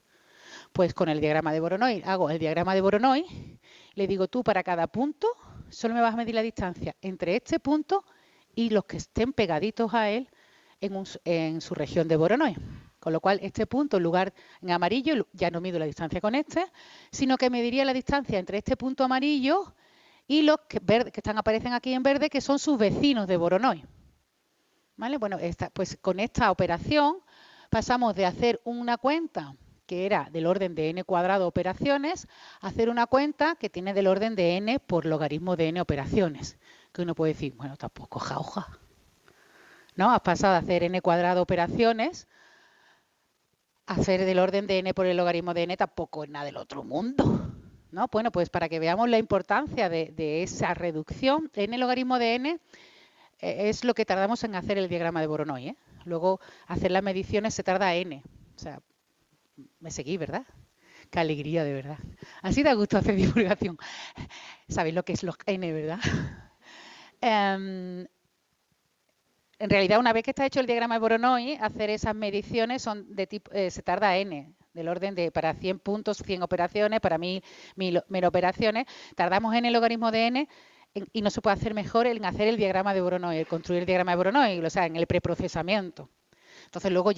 Pues con el diagrama de Voronoi. Hago el diagrama de Voronoi, le digo tú para cada punto, solo me vas a medir la distancia entre este punto y los que estén pegaditos a él en su región de Voronoi. Con lo cual, este punto, en lugar en amarillo, ya no mido la distancia con este, sino que mediría la distancia entre este punto amarillo y los que aparecen aquí en verde, que son sus vecinos de Voronoi. ¿Vale? Bueno, pues con esta operación pasamos de hacer una cuenta que era del orden de n cuadrado operaciones, a hacer una cuenta que tiene del orden de n por logaritmo de n operaciones. Que uno puede decir, bueno, tampoco jauja, ¿no? Has pasado de hacer n cuadrado operaciones hacer del orden de n por el logaritmo de n tampoco es nada del otro mundo, ¿no? Bueno, pues para que veamos la importancia de esa reducción, n logaritmo de n es lo que tardamos en hacer el diagrama de Voronoi, ¿eh? Luego, hacer las mediciones se tarda n. O sea, me seguí, ¿verdad? Qué alegría, de verdad. Así da gusto hacer divulgación. Sabéis lo que es los n, ¿verdad? En realidad, una vez que está hecho el diagrama de Voronoi, hacer esas mediciones son de tipo, se tarda n, del orden de para 100 puntos, 100 operaciones, para 1000 operaciones, tardamos n logaritmo de n y no se puede hacer mejor en hacer el diagrama de Voronoi, el construir el diagrama de Voronoi, o sea, en el preprocesamiento. Entonces, luego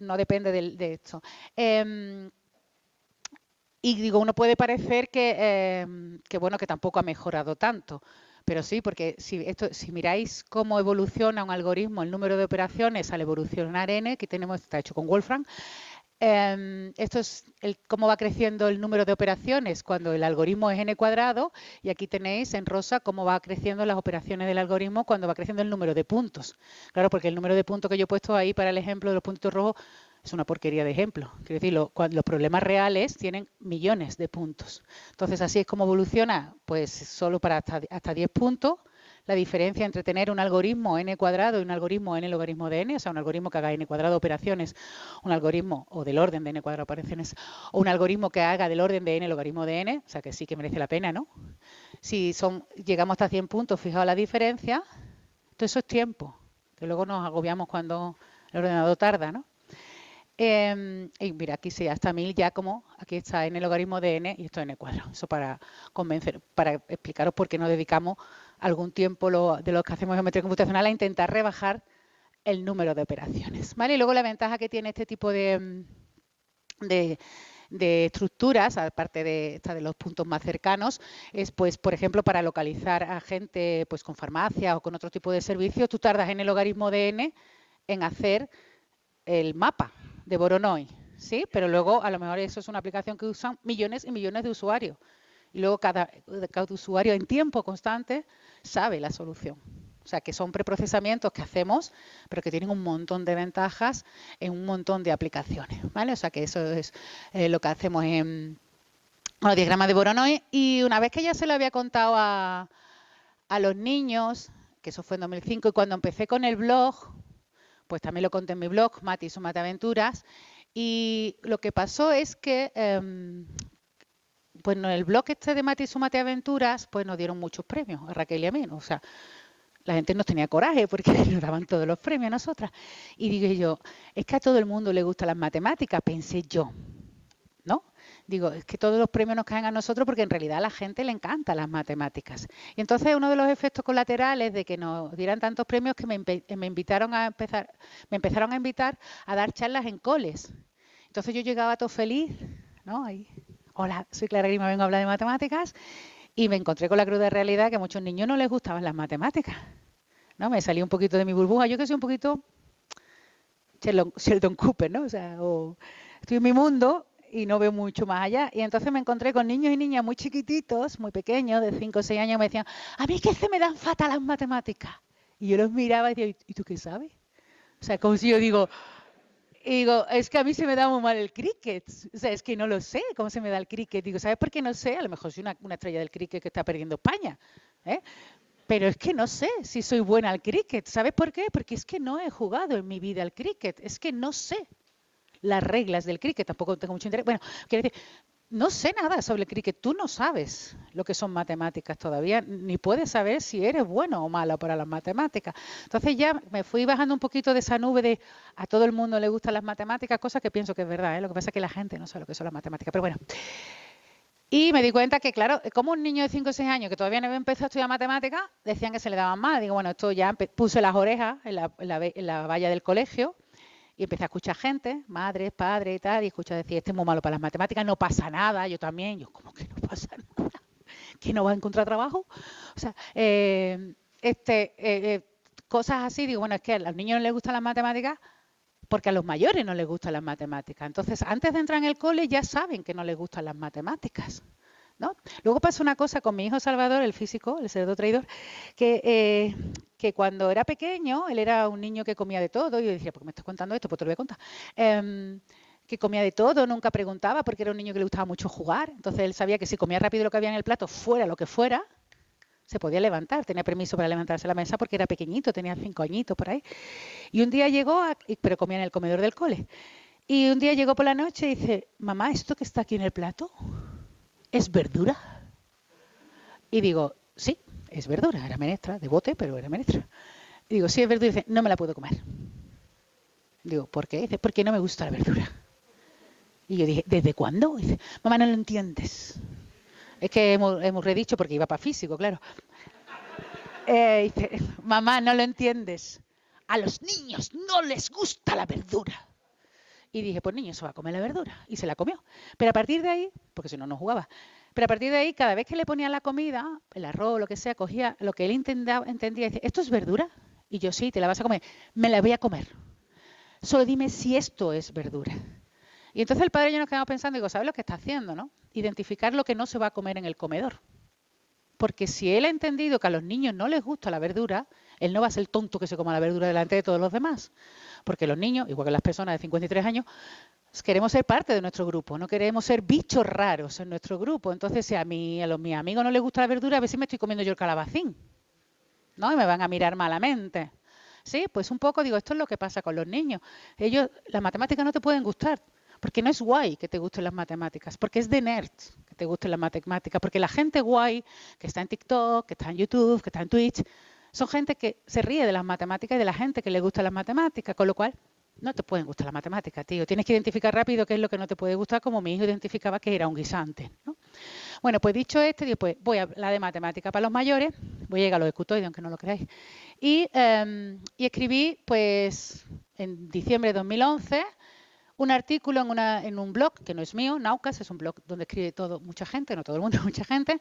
no depende de esto. Y digo, uno puede parecer que bueno, que tampoco ha mejorado tanto. Pero sí, porque si miráis cómo evoluciona un algoritmo, el número de operaciones al evolucionar n, que está hecho con Wolfram, esto es cómo va creciendo el número de operaciones cuando el algoritmo es n cuadrado, y aquí tenéis en rosa cómo va creciendo las operaciones del algoritmo cuando va creciendo el número de puntos. Claro, porque el número de puntos que yo he puesto ahí para el ejemplo de los puntos rojos es una porquería de ejemplo. Quiero decir, los problemas reales tienen millones de puntos. Entonces, así es como evoluciona, pues solo para hasta 10 puntos, la diferencia entre tener un algoritmo n cuadrado y un algoritmo n logaritmo de n, o sea, un algoritmo que haga n cuadrado operaciones, un algoritmo o del orden de n cuadrado operaciones, o un algoritmo que haga del orden de n logaritmo de n, o sea, que sí que merece la pena, ¿no? Si llegamos hasta 100 puntos, fijaos la diferencia, todo eso es tiempo, que luego nos agobiamos cuando el ordenador tarda, ¿no? Y mira, aquí sí, hasta 1000 ya como, aquí está n logaritmo de n y esto es n cuadrado. Eso para explicaros por qué nos dedicamos algún tiempo de los que hacemos geometría computacional a intentar rebajar el número de operaciones, ¿vale? Y luego la ventaja que tiene este tipo de estructuras, aparte de los puntos más cercanos, es, pues, por ejemplo, para localizar a gente pues con farmacia o con otro tipo de servicios, tú tardas en el logaritmo de n en hacer el mapa de Voronoi, ¿sí? Pero luego, a lo mejor eso es una aplicación que usan millones y millones de usuarios. Y luego cada usuario en tiempo constante sabe la solución. O sea, que son preprocesamientos que hacemos, pero que tienen un montón de ventajas en un montón de aplicaciones, ¿vale? O sea, que eso es lo que hacemos con los diagramas de Voronoi. Y una vez que ya se lo había contado a los niños, que eso fue en 2005, y cuando empecé con el blog, pues también lo conté en mi blog, Mati y su Mateaventuras, y lo que pasó es que bueno, el blog este de Mati y su Mateaventuras, pues nos dieron muchos premios a Raquel y a mí, ¿no? O sea, la gente nos tenía coraje porque nos daban todos los premios a nosotras. Y digo yo, es que a todo el mundo le gustan las matemáticas, pensé yo, ¿no? Digo, es que todos los premios nos caen a nosotros porque en realidad a la gente le encantan las matemáticas. Y entonces uno de los efectos colaterales de que nos dieran tantos premios que me empezaron a invitar a dar charlas en coles. Entonces yo llegaba todo feliz, ¿no? Ahí, hola, soy Clara Grima, vengo a hablar de matemáticas, y me encontré con la cruda realidad que a muchos niños no les gustaban las matemáticas, ¿no? Me salí un poquito de mi burbuja, yo que soy un poquito Sheldon Cooper, ¿no? O sea, estoy en mi mundo y no veo mucho más allá. Y entonces me encontré con niños y niñas muy chiquititos, muy pequeños, de 5 o 6 años, y me decían, a mí que se me dan fatal las matemáticas. Y yo los miraba y decía, ¿y tú qué sabes? O sea, como si yo digo, es que a mí se me da muy mal el cricket. O sea, es que no lo sé cómo se me da el cricket. Digo, ¿sabes por qué no sé? A lo mejor soy una estrella del cricket que está perdiendo España, ¿eh? Pero es que no sé si soy buena al cricket. ¿Sabes por qué? Porque es que no he jugado en mi vida al cricket. Es que no sé las reglas del cricket. Tampoco tengo mucho interés. Bueno, quiero decir, no sé nada sobre el cricket. Tú no sabes lo que son matemáticas todavía, ni puedes saber si eres bueno o malo para las matemáticas. Entonces ya me fui bajando un poquito de esa nube de a todo el mundo le gustan las matemáticas, cosa que pienso que es verdad, ¿eh? Lo que pasa es que la gente no sabe lo que son las matemáticas. Pero bueno. Y me di cuenta que, claro, como un niño de 5 o 6 años que todavía no había empezado a estudiar matemáticas, decían que se le daban mal. Digo, bueno, esto ya puse las orejas en la valla del colegio y empecé a escuchar gente, madres, padres y tal, y escuché decir, este es muy malo para las matemáticas, no pasa nada, yo también. Yo, ¿cómo que no pasa nada? ¿Que no va a encontrar trabajo? O sea, cosas así, digo, bueno, es que a los niños no les gustan las matemáticas porque a los mayores no les gustan las matemáticas. Entonces, antes de entrar en el cole ya saben que no les gustan las matemáticas, ¿no? Luego pasó una cosa con mi hijo Salvador, el físico, el cerdo traidor, que cuando era pequeño, él era un niño que comía de todo, y yo decía, ¿por qué me estás contando esto? Pues te lo voy a contar. que comía de todo, nunca preguntaba porque era un niño que le gustaba mucho jugar. Entonces él sabía que si comía rápido lo que había en el plato, fuera lo que fuera, se podía levantar. Tenía permiso para levantarse a la mesa porque era pequeñito, tenía 5 añitos por ahí. Y un día llegó, pero comía en el comedor del cole. Y un día llegó por la noche y dice, mamá, ¿esto que está aquí en el plato es verdura? Y digo, sí, es verdura, era menestra, de bote, pero era menestra. Y digo, sí, es verdura. Y dice, no me la puedo comer. Digo, ¿por qué? Dice, porque no me gusta la verdura. Y yo dije, ¿desde cuándo? Y dice, mamá, no lo entiendes. Es que hemos redicho porque iba para físico, claro. Dice, mamá, no lo entiendes. A los niños no les gusta la verdura. Y dije, pues niño, se va a comer la verdura. Y se la comió. Pero a partir de ahí, porque si no, no jugaba. Pero a partir de ahí, cada vez que le ponía la comida, el arroz, lo que sea, cogía lo que él entendía y decía, ¿esto es verdura? Y yo, sí, te la vas a comer. Me la voy a comer. Solo dime si esto es verdura. Y entonces el padre y yo nos quedamos pensando, digo, ¿sabes lo que está haciendo, no? Identificar lo que no se va a comer en el comedor. Porque si él ha entendido que a los niños no les gusta la verdura, él no va a ser el tonto que se coma la verdura delante de todos los demás. Porque los niños, igual que las personas de 53 años, queremos ser parte de nuestro grupo, no queremos ser bichos raros en nuestro grupo. Entonces, si a mis amigos no les gusta la verdura, a ver si me estoy comiendo yo el calabacín, ¿no? Y me van a mirar malamente. Sí, pues un poco digo, esto es lo que pasa con los niños. Ellos, las matemáticas no te pueden gustar, porque no es guay que te gusten las matemáticas, porque es de nerds que te gusten las matemáticas, porque la gente guay que está en TikTok, que está en YouTube, que está en Twitch, son gente que se ríe de las matemáticas y de la gente que le gustan las matemáticas, con lo cual no te pueden gustar las matemáticas, tío. Tienes que identificar rápido qué es lo que no te puede gustar, como mi hijo identificaba que era un guisante, ¿no? Bueno, pues dicho esto, después voy a hablar de matemática para los mayores, voy a llegar a los escutoides, aunque no lo creáis, y escribí, pues, en diciembre de 2011, un artículo en un blog, que no es mío, Naucas, es un blog donde escribe mucha gente, no todo el mundo, mucha gente,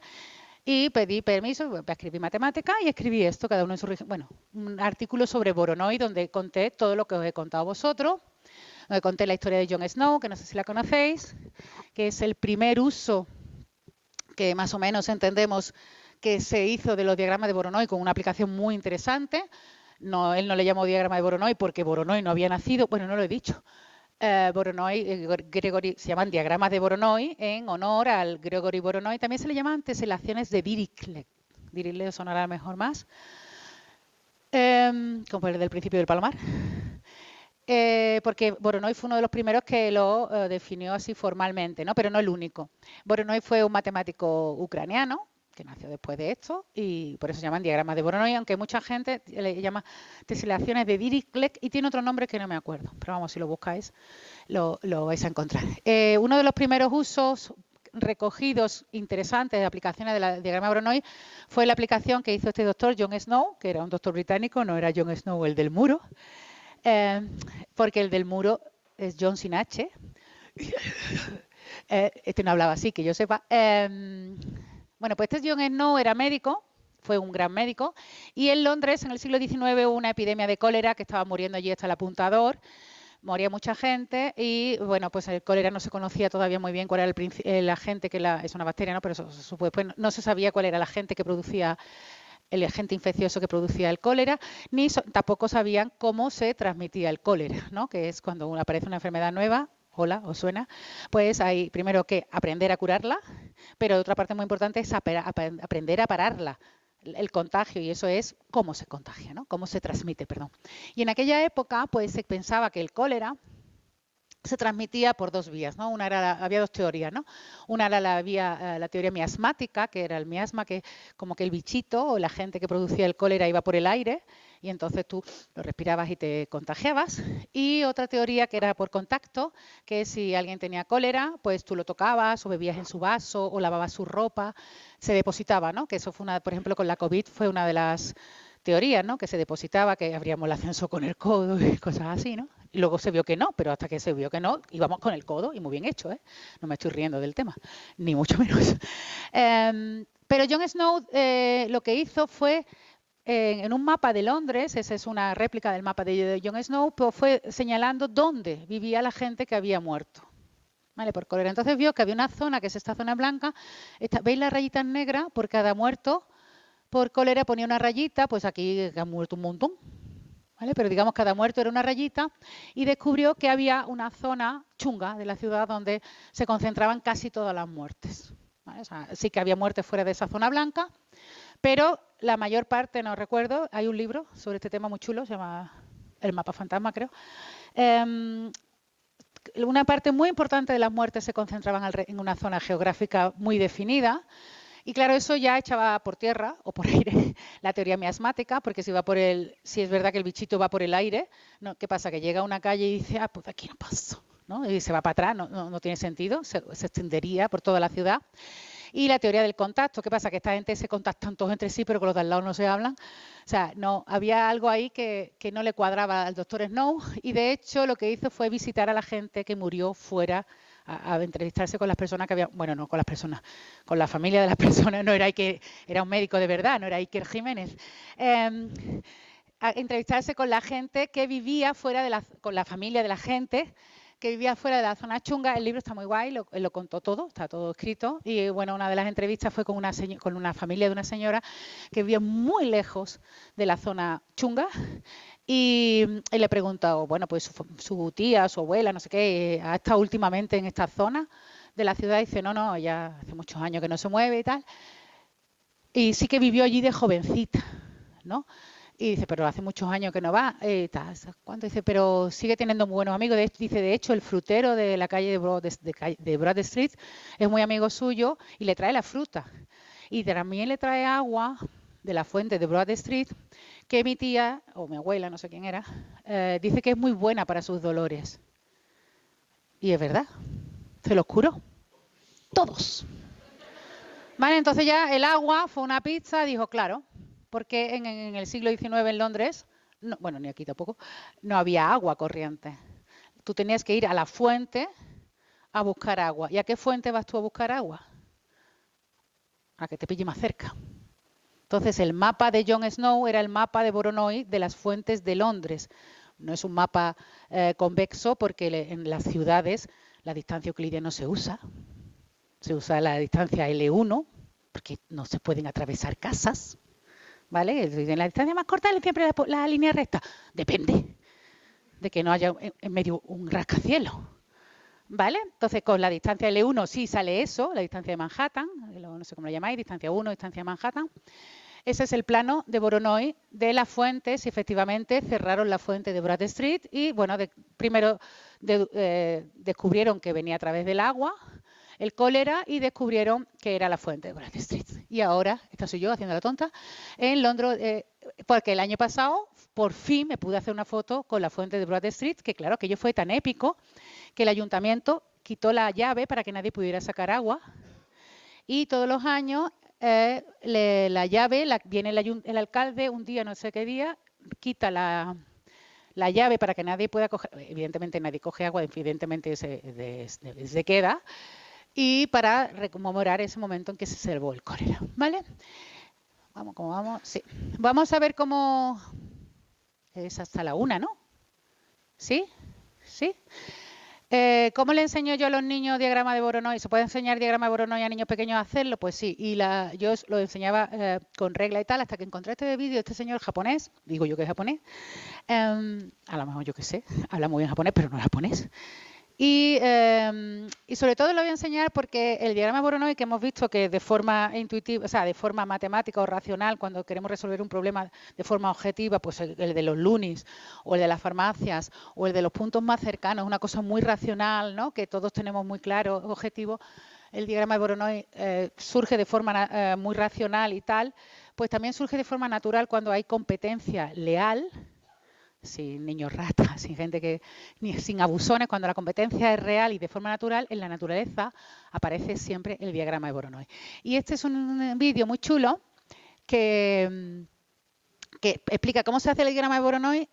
y pedí permiso para escribir matemática y escribí esto, cada uno en su región, bueno, un artículo sobre Voronoi donde conté todo lo que os he contado a vosotros, donde conté la historia de Jon Snow, que no sé si la conocéis, que es el primer uso que más o menos entendemos que se hizo de los diagramas de Voronoi con una aplicación muy interesante. No, él no le llamó diagrama de Voronoi porque Voronoi no había nacido, bueno, no lo he dicho. Gregory, se llaman diagramas de Voronoi en honor al Gregory Voronoi. También se le llaman teselaciones de Dirichlet. Dirichlet sonará mejor más. Como el del principio del Palomar. Porque Voronoi fue uno de los primeros que lo definió así formalmente, ¿no? Pero no el único. Voronoi fue un matemático ucraniano que nació después de esto y por eso se llaman diagramas de Voronoi, aunque mucha gente le llama teselaciones de Dirichlet y tiene otro nombre que no me acuerdo, pero vamos, si lo buscáis lo vais a encontrar. Uno de los primeros usos recogidos interesantes de aplicaciones del diagrama de Voronoi fue la aplicación que hizo este doctor Jon Snow, que era un doctor británico, no era Jon Snow el del muro, porque el del muro es John sin H. Este no hablaba así, que yo sepa. Bueno, pues este Jon Snow era médico, fue un gran médico, y en Londres en el siglo XIX hubo una epidemia de cólera que estaba muriendo allí hasta el apuntador. Moría mucha gente y, bueno, pues el cólera no se conocía todavía muy bien cuál era el agente que es una bacteria, ¿no? Pero eso se supo después. No se sabía cuál era el agente que producía el agente infeccioso que producía el cólera, tampoco sabían cómo se transmitía el cólera, ¿no? Que es cuando aparece una enfermedad nueva, hola, ¿os suena? Pues hay primero que aprender a curarla, pero otra parte muy importante es aprender a pararla, el contagio, y eso es cómo se contagia, ¿no? Cómo se transmite, perdón. Y en aquella época, pues se pensaba que el cólera se transmitía por dos vías, ¿no? Había dos teorías, ¿no? Una era la teoría miasmática, que era el miasma, que como que el bichito o la gente que producía el cólera iba por el aire y entonces tú lo respirabas y te contagiabas. Y otra teoría que era por contacto, que si alguien tenía cólera, pues tú lo tocabas o bebías en su vaso o lavabas su ropa, se depositaba, ¿no? Que eso fue por ejemplo, con la COVID fue una de las teorías, ¿no? Que se depositaba, que abríamos el ascenso con el codo y cosas así, ¿no? Y luego se vio que no, pero hasta que se vio que no, íbamos con el codo y muy bien hecho, ¿eh? No me estoy riendo del tema, ni mucho menos. Pero Jon Snow lo que hizo fue, en un mapa de Londres, esa es una réplica del mapa de Jon Snow, pues fue señalando dónde vivía la gente que había muerto. ¿Vale? Por cólera. Entonces vio que había una zona, que es esta zona blanca, ¿veis las rayitas negras? Por cada muerto por cólera ponía una rayita, pues aquí ha muerto un montón. ¿vale? Pero digamos cada muerto era una rayita y descubrió que había una zona chunga de la ciudad donde se concentraban casi todas las muertes. ¿Vale? O sea, sí que había muertes fuera de esa zona blanca, pero la mayor parte, no recuerdo, hay un libro sobre este tema muy chulo, se llama El mapa fantasma, creo. Una parte muy importante de las muertes se concentraban en una zona geográfica muy definida. Y claro, eso ya echaba por tierra o por aire la teoría miasmática, porque si es verdad que el bichito va por el aire, ¿no? ¿Qué pasa? Que llega a una calle y dice, pues aquí no paso, ¿no? Y se va para atrás, no tiene sentido, se extendería por toda la ciudad. Y la teoría del contacto, ¿qué pasa? Que esta gente se contactan todos entre sí, pero con los de al lado no se hablan. O sea, no, había algo ahí que no le cuadraba al doctor Snow y de hecho lo que hizo fue visitar a la gente que murió fuera a entrevistarse con las personas que había, bueno, no con las personas, con la familia de las personas, no era Iker, era un médico de verdad, no era Iker Jiménez. A entrevistarse con la gente que vivía fuera con la familia de la gente que vivía fuera de la zona chunga. El libro está muy guay, lo contó todo, está todo escrito. Y bueno, una de las entrevistas fue con una familia de una señora que vivía muy lejos de la zona chunga. Y le he preguntado, bueno, pues su tía, su abuela, no sé qué, ¿ha estado últimamente en esta zona de la ciudad? Y dice, no, ya hace muchos años que no se mueve y tal. Y sí que vivió allí de jovencita, ¿no? Y dice, pero hace muchos años que no va. ¿Cuánto? Dice, pero sigue teniendo muy buenos amigos. Dice, de hecho, el frutero de la calle de Broad Street es muy amigo suyo y le trae la fruta. Y también le trae agua de la fuente de Broad Street, que mi tía, o mi abuela, no sé quién era, dice que es muy buena para sus dolores. Y es verdad, se los curó. Todos. Vale, entonces ya el agua fue una pizza, dijo, claro, porque en el siglo XIX en Londres, no, bueno, ni aquí tampoco, no había agua corriente. Tú tenías que ir a la fuente a buscar agua. ¿Y a qué fuente vas tú a buscar agua? A que te pille más cerca. Entonces el mapa de Jon Snow era el mapa de Voronoi de las fuentes de Londres. No es un mapa convexo porque en las ciudades la distancia euclidia no se usa. Se usa la distancia L1 porque no se pueden atravesar casas, ¿vale? En la distancia más corta siempre la línea recta. Depende de que no haya en medio un rascacielos, ¿vale? Entonces con la distancia L1 sí sale eso, la distancia de Manhattan, no sé cómo lo llamáis, distancia 1, distancia de Manhattan. Ese es el plano de Voronoi de las fuentes y efectivamente cerraron la fuente de Broad Street y bueno, primero descubrieron que venía a través del agua, el cólera, y descubrieron que era la fuente de Broad Street. Y ahora, esta soy yo haciendo la tonta, en Londres, porque el año pasado por fin me pude hacer una foto con la fuente de Broad Street, que claro, aquello fue tan épico que el ayuntamiento quitó la llave para que nadie pudiera sacar agua y todos los años la llave, viene el alcalde un día, no sé qué día, quita la llave para que nadie pueda coger, evidentemente nadie coge agua, evidentemente se queda, y para rememorar ese momento en que se salvó el cólera, ¿vale? Vamos, ¿cómo vamos? Sí. Vamos a ver cómo es hasta la 1, ¿no? ¿Sí? ¿Sí? ¿Cómo le enseño yo a los niños diagrama de Voronoi? ¿Se puede enseñar diagrama de Voronoi a niños pequeños a hacerlo? Pues sí, y yo lo enseñaba con regla y tal, hasta que encontré este vídeo, este señor japonés, digo yo que es japonés, a lo mejor yo que sé, habla muy bien japonés, pero no es japonés. Y sobre todo lo voy a enseñar porque el diagrama de Voronoi, que hemos visto que de forma intuitiva, o sea, de forma matemática o racional, cuando queremos resolver un problema de forma objetiva, pues el de los lunis o el de las farmacias o el de los puntos más cercanos, una cosa muy racional, ¿no? Que todos tenemos muy claro, objetivo. El diagrama de Voronoi surge de forma muy racional y tal, pues también surge de forma natural cuando hay competencia leal, sin niños ratas, sin gente sin abusones, cuando la competencia es real y de forma natural, en la naturaleza aparece siempre el diagrama de Voronoi. Y este es un vídeo muy chulo que explica cómo se hace el diagrama de Voronoi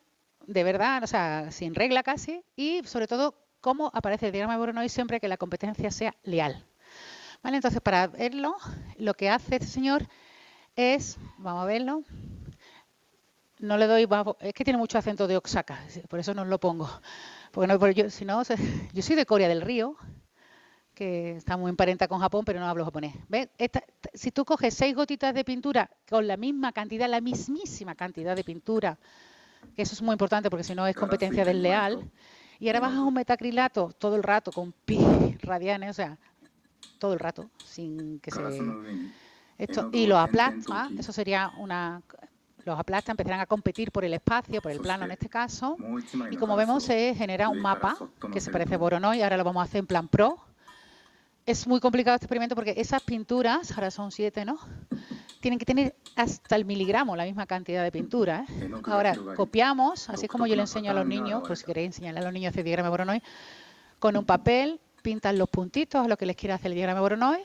de verdad, o sea, sin regla casi, y sobre todo cómo aparece el diagrama de Voronoi siempre que la competencia sea leal. ¿Vale? Entonces, para verlo, lo que hace este señor es, vamos a verlo, no le doy, es que tiene mucho acento de Osaka, por eso no lo pongo. Porque no, yo soy de Corea del Río, que está muy emparenta con Japón, pero no hablo japonés. ¿Ves? Si tú coges 6 gotitas de pintura con la misma cantidad, la mismísima cantidad de pintura que eso es muy importante porque si no es competencia desleal. Y ahora bajas un metacrilato todo el rato con pi radianes, o sea, todo el rato, sin que se... Esto, y los aplasta, eso sería una... Los aplasta, empezarán a competir por el espacio, por el plano en este caso, y como vemos se genera un mapa que se parece a Voronoi, ahora lo vamos a hacer en plan pro. Es muy complicado este experimento porque esas pinturas, ahora son 7, ¿no? Tienen que tener hasta el miligramo la misma cantidad de pintura, ¿eh? Ahora copiamos, así es como yo le enseño a los niños, por si queréis enseñarle a los niños a hacer diagrama de Voronoi, con un papel pintan los puntitos a lo que les quiera hacer el diagrama de Voronoi.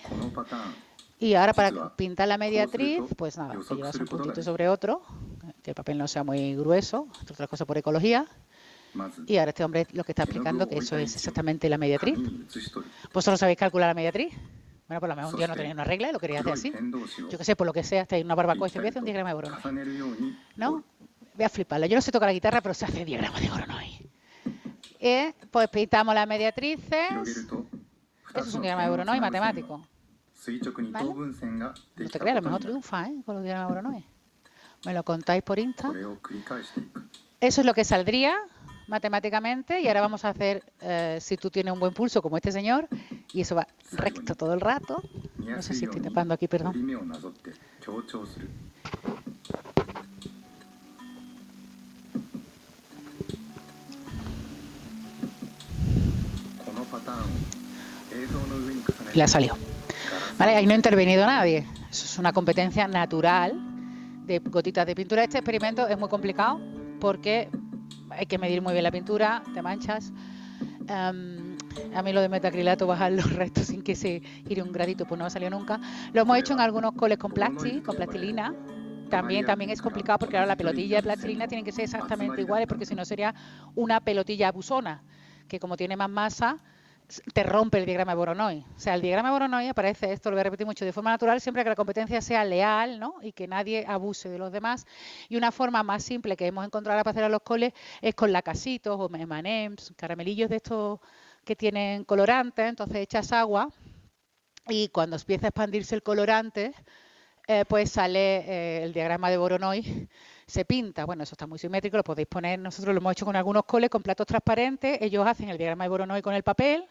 Y ahora para pintar la mediatriz, pues nada, te llevas un puntito sobre otro, que el papel no sea muy grueso, entre otras cosas por ecología. Y ahora este hombre lo que está explicando que eso es exactamente la mediatriz. ¿Vosotros sabéis calcular la mediatriz? Bueno, por lo menos un día no tenéis una regla y lo queríais hacer así. Yo qué sé, por lo que sea, estáis en una barbacoa y se voy a hacer un diagrama de Voronoi. ¿No? Voy a fliparlo. Yo no sé tocar la guitarra, pero se hace diagrama de Voronoi. Pues pintamos las mediatrices. Eso es un diagrama de Voronoi matemático. ¿Vale? No te creas, a lo mejor triunfa, con los diagramas de Voronoi. Me lo contáis por Insta. Eso es lo que saldría matemáticamente y ahora vamos a hacer, si tú tienes un buen pulso como este señor, y eso va recto todo el rato. No sé si estoy tapando aquí, perdón. Le ha salido. Vale, ahí no ha intervenido nadie. Eso es una competencia natural de gotitas de pintura. Este experimento es muy complicado porque hay que medir muy bien la pintura, te manchas. A mí lo de metacrilato, bajar los restos sin que se gire un gradito, pues no ha salido nunca. Lo hemos hecho en algunos coles con plastilina. También es complicado porque ahora la pelotilla de plastilina tienen que ser exactamente iguales porque si no sería una pelotilla abusona, que como tiene más masa, te rompe el diagrama de Voronoi. O sea, el diagrama de Voronoi aparece, esto lo voy a repetir mucho, de forma natural siempre que la competencia sea leal, ¿no? Y que nadie abuse de los demás. Y una forma más simple que hemos encontrado para hacer a los coles es con lacasitos o M&M's, caramelillos de estos que tienen colorantes. Entonces echas agua y cuando empieza a expandirse el colorante, pues sale el diagrama de Voronoi, se pinta. Bueno, eso está muy simétrico, lo podéis poner. Nosotros lo hemos hecho con algunos coles, con platos transparentes. Ellos hacen el diagrama de Voronoi con el papel.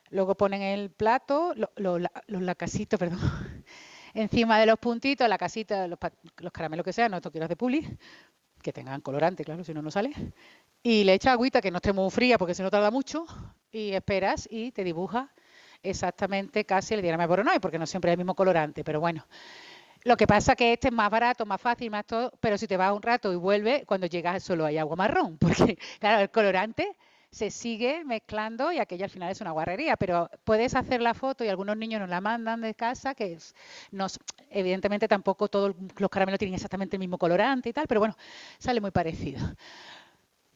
Luego ponen el plato, los lacasitos, perdón, encima de los puntitos, la casita, los caramelos que sean, no esto quiero hacer puli, que tengan colorante, claro, si no, no sale. Y le echas agüita, que no esté muy fría porque si no tarda mucho, y esperas y te dibuja exactamente casi el diagrama de Voronoi, porque no siempre es el mismo colorante, pero bueno. Lo que pasa es que este es más barato, más fácil, más todo, pero si te vas un rato y vuelves, cuando llegas solo hay agua marrón, porque claro, el colorante se sigue mezclando y aquello al final es una guarrería, pero puedes hacer la foto y algunos niños nos la mandan de casa, que evidentemente tampoco todos los caramelos tienen exactamente el mismo colorante y tal, pero bueno, sale muy parecido.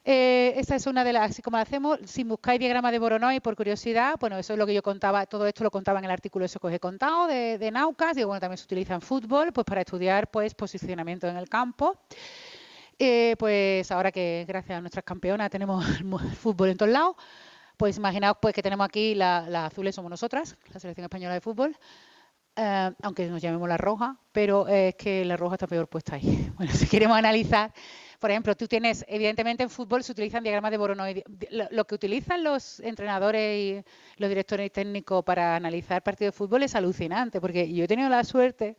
Esta es una de las, así como la hacemos, si buscáis diagrama de Voronoi por curiosidad, bueno, eso es lo que yo contaba, todo esto lo contaba en el artículo eso que os he contado de Naucas, y bueno, también se utiliza en fútbol, pues para estudiar pues posicionamiento en el campo. Pues ahora que gracias a nuestras campeonas tenemos el fútbol en todos lados, pues imaginaos pues que tenemos aquí las azules somos nosotras, la selección española de fútbol, aunque nos llamemos la roja, pero es que la roja está peor puesta ahí. Bueno, si queremos analizar, por ejemplo, tú tienes, evidentemente en fútbol se utilizan diagramas de Voronoi. Lo que utilizan los entrenadores y los directores técnicos para analizar partidos de fútbol es alucinante, porque yo he tenido la suerte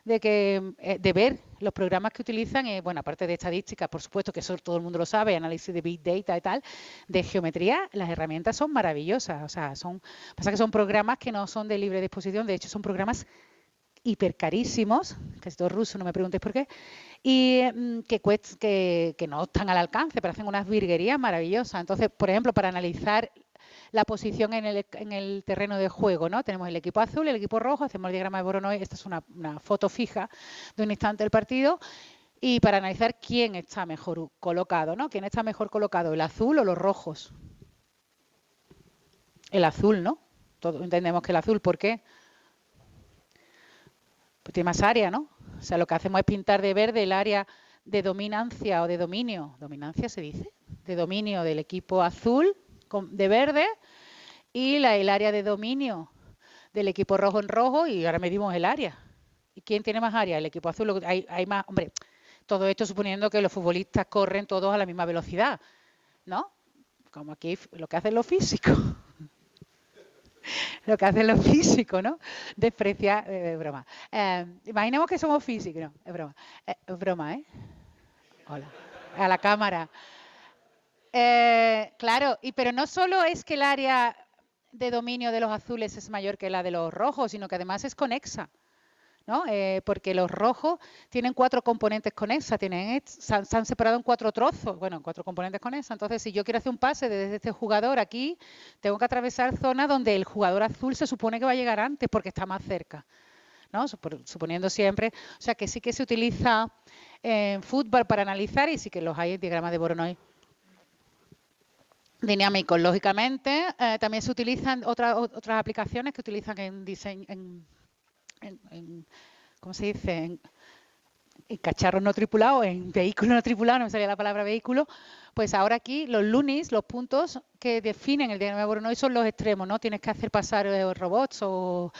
de ver los programas que utilizan, bueno, aparte de estadísticas, por supuesto, que eso todo el mundo lo sabe, análisis de Big Data y tal, de geometría, las herramientas son maravillosas. O sea, pasa que son programas que no son de libre disposición, de hecho son programas hipercarísimos, que es todo ruso, no me preguntéis por qué, y que no están al alcance, pero hacen unas virguerías maravillosas. Entonces, por ejemplo, para analizar la posición en el terreno de juego, ¿no? Tenemos el equipo azul, el equipo rojo, hacemos el diagrama de Voronoi, esta es una foto fija de un instante del partido, y para analizar quién está mejor colocado, ¿no? ¿Quién está mejor colocado, el azul o los rojos? El azul, ¿no? Todos entendemos que el azul, ¿por qué? Pues tiene más área, ¿no? O sea, lo que hacemos es pintar de verde el área de dominancia o de dominio. ¿Dominancia se dice? De dominio del equipo azul de verde y el área de dominio del equipo rojo en rojo y ahora medimos el área. ¿Y quién tiene más área? El equipo azul. Hay más, hombre, Todo esto suponiendo que los futbolistas corren todos a la misma velocidad, ¿no? Como aquí lo que hacen los físicos. Lo que hacen los físicos, ¿no? Despreciar, broma. Imaginemos que somos físicos, no, es broma. Es broma, ¿eh? Hola. A la cámara. Claro, pero no solo es que el área de dominio de los azules es mayor que la de los rojos, sino que además es conexa, ¿no? Porque los rojos tienen 4 componentes conexas, se han separado en 4 trozos, bueno, en 4 componentes conexas. Entonces, si yo quiero hacer un pase desde este jugador aquí, tengo que atravesar zonas donde el jugador azul se supone que va a llegar antes porque está más cerca, ¿no? Suponiendo siempre, o sea, que sí que se utiliza en fútbol para analizar y sí que los hay en diagramas de Voronoi dinámicos. Lógicamente, también se utilizan otras aplicaciones que utilizan en diseño, ¿cómo se dice? En cacharros no tripulados, en vehículos no tripulados, no me salía la palabra vehículo. Pues ahora aquí los lunis, los puntos que definen el diagrama de Voronoi son los extremos, ¿no? Tienes que hacer pasar robots o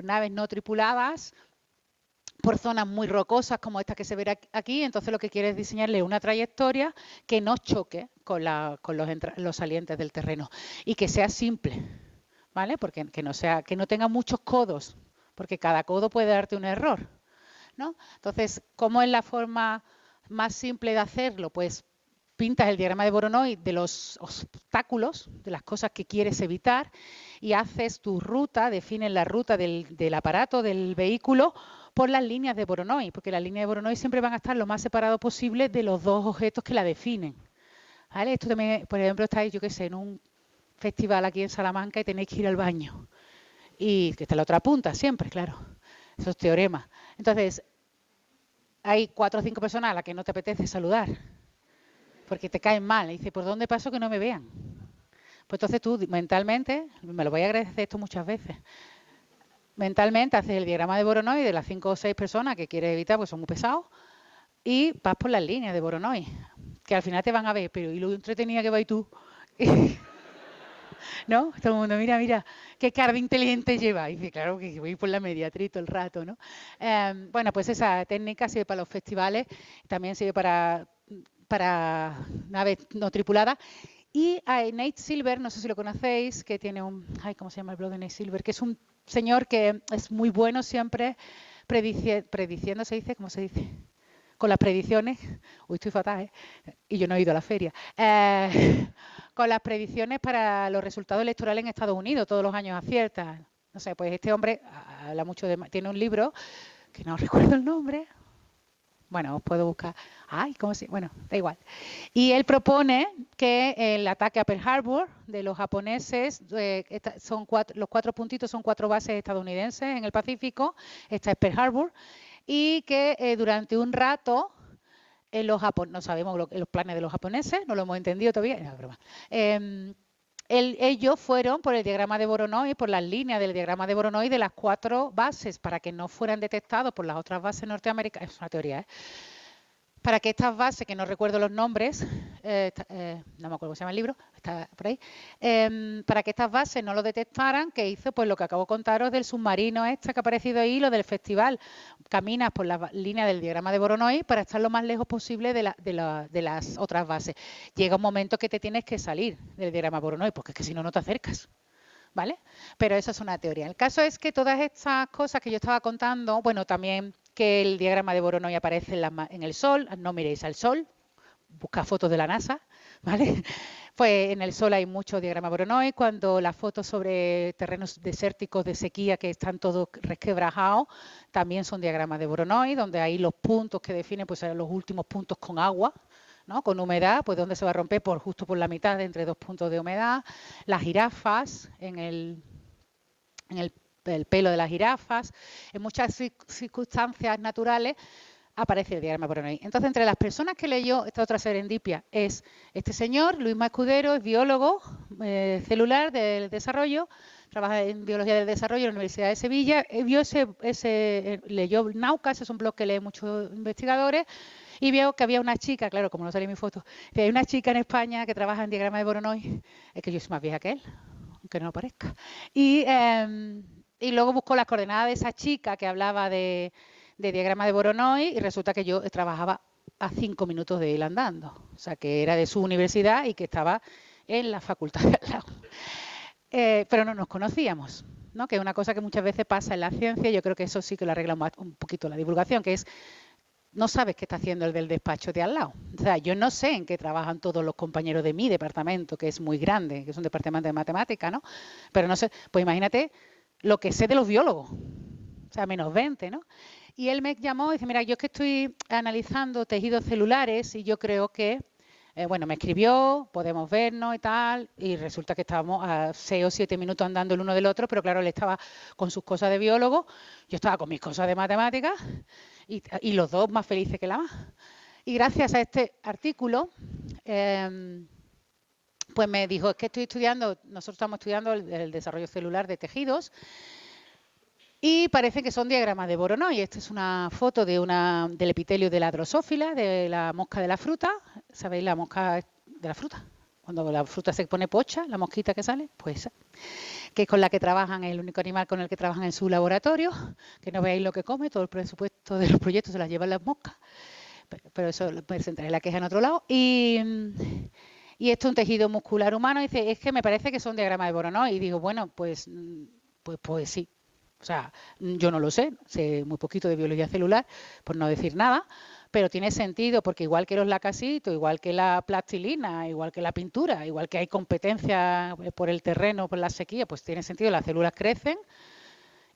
naves no tripuladas por zonas muy rocosas como esta que se ve aquí. Entonces lo que quieres es diseñarle una trayectoria que no choque con los salientes del terreno y que sea simple, ¿vale? Porque que no tenga muchos codos, porque cada codo puede darte un error, ¿no? Entonces, ¿cómo es la forma más simple de hacerlo? Pues pintas el diagrama de Voronoi de los obstáculos, de las cosas que quieres evitar, y haces tu ruta, defines la ruta del aparato, del vehículo, por las líneas de Voronoi, porque las líneas de Voronoi siempre van a estar lo más separados posible de los dos objetos que la definen, ¿vale? Esto también, por ejemplo, estáis, yo qué sé, en un festival aquí en Salamanca y tenéis que ir al baño. Y que está en la otra punta, siempre, claro. Esos teoremas. Entonces, hay 4 o 5 personas a las que no te apetece saludar, porque te caen mal. Y dice, ¿por dónde paso que no me vean? Pues entonces tú mentalmente, me lo voy a agradecer esto muchas veces, mentalmente haces el diagrama de Voronoi de las 5 o 6 personas que quieres evitar, porque son muy pesados, y vas por las líneas de Voronoi, que al final te van a ver, pero ¿y lo entretenida que vais tú? ¿No? Todo el mundo, mira, qué cara de inteligente lleva. Y dice, claro, que voy por la mediatriz todo el rato, ¿no? Bueno, pues esa técnica sirve para los festivales, también sirve para naves no tripuladas. Y hay Nate Silver, no sé si lo conocéis, que tiene ¿cómo se llama el blog de Nate Silver? Que es un señor que es muy bueno siempre prediciendo, ¿se dice? ¿Cómo se dice? Con las predicciones. Uy, estoy fatal, ¿eh? Y yo no he ido a la feria. Con las predicciones para los resultados electorales en Estados Unidos, todos los años acierta. No sé, pues este hombre habla mucho tiene un libro que no recuerdo el nombre. Bueno, os puedo buscar. ¿Cómo se? Bueno, da igual. Y él propone que el ataque a Pearl Harbor de los japoneses, los 4 puntitos son 4 bases estadounidenses en el Pacífico. Esta es Pearl Harbor. Y que durante un rato no sabemos los planes de los japoneses, no lo hemos entendido todavía, no, broma. Ellos fueron por el diagrama de Voronoi, por las líneas del diagrama de Voronoi de las 4 bases, para que no fueran detectados por las otras bases norteamericanas. Es una teoría, ¿eh? Para que estas bases, que no recuerdo los nombres, no me acuerdo cómo se llama el libro, está por ahí, para que estas bases no lo detectaran, que hizo pues lo que acabo de contaros del submarino que ha aparecido ahí, lo del festival. Caminas por la línea del diagrama de Voronoi para estar lo más lejos posible de las otras bases. Llega un momento que te tienes que salir del diagrama de Voronoi, porque es que si no, no te acercas. ¿Vale? Pero eso es una teoría. El caso es que todas estas cosas que yo estaba contando, bueno, también que el diagrama de Voronoi aparece en el Sol, no miréis al Sol, busca fotos de la NASA, ¿vale? Pues en el Sol hay muchos diagramas Voronoi, cuando las fotos sobre terrenos desérticos de sequía que están todos resquebrajados, también son diagramas de Voronoi, donde hay los puntos que definen pues los últimos puntos con agua, ¿no? Con humedad, pues ¿dónde se va a romper? Justo por la mitad, entre 2 puntos de humedad. Las jirafas, en el pelo de las jirafas, en muchas circunstancias naturales aparece el diagrama Voronoi. Entonces, entre las personas que leyó esta otra serendipia es este señor, Luis Escudero, es biólogo celular del desarrollo, trabaja en biología del desarrollo en la Universidad de Sevilla, leyó Naucas, es un blog que lee muchos investigadores, y vio que había una chica, claro, como no sale mi foto, que hay una chica en España que trabaja en diagrama de Voronoi, es que yo soy más vieja que él, aunque no lo parezca. Y luego buscó las coordenadas de esa chica que hablaba de de diagrama de Voronoi y resulta que yo trabajaba a 5 minutos de él andando. O sea, que era de su universidad y que estaba en la facultad de al lado. Pero no nos conocíamos, ¿no? Que es una cosa que muchas veces pasa en la ciencia. Yo creo que eso sí que lo arregla un poquito la divulgación, que es no sabes qué está haciendo el del despacho de al lado. O sea, yo no sé en qué trabajan todos los compañeros de mi departamento, que es muy grande, que es un departamento de matemática, ¿no? Pero no sé, pues imagínate lo que sé de los biólogos. O sea, menos 20, ¿no? Y él me llamó y dice, mira, yo es que estoy analizando tejidos celulares y yo creo que, bueno, me escribió, podemos vernos y tal, y resulta que estábamos a 6 o 7 minutos andando el uno del otro, pero claro, él estaba con sus cosas de biólogo, yo estaba con mis cosas de matemáticas, y los dos más felices que la más. Y gracias a este artículo, pues me dijo, es que estoy estudiando, nosotros estamos estudiando el desarrollo celular de tejidos, y parece que son diagramas de Voronoi. Esta es una foto del epitelio de la drosófila, de la mosca de la fruta. ¿Sabéis la mosca de la fruta? Cuando la fruta se pone pocha, la mosquita que sale, pues esa, que es con la que trabajan, es el único animal con el que trabajan en su laboratorio, que no veáis lo que come, todo el presupuesto de los proyectos se las llevan las moscas, pero eso presentaré la queja en otro lado. Y esto es un tejido muscular humano, y dice, es que me parece que son diagramas de Voronoi. Y digo, bueno, pues sí. O sea, yo no lo sé muy poquito de biología celular, por no decir nada, pero tiene sentido porque igual que los lacasitos, igual que la plastilina, igual que la pintura, igual que hay competencia por el terreno, por la sequía, pues tiene sentido, las células crecen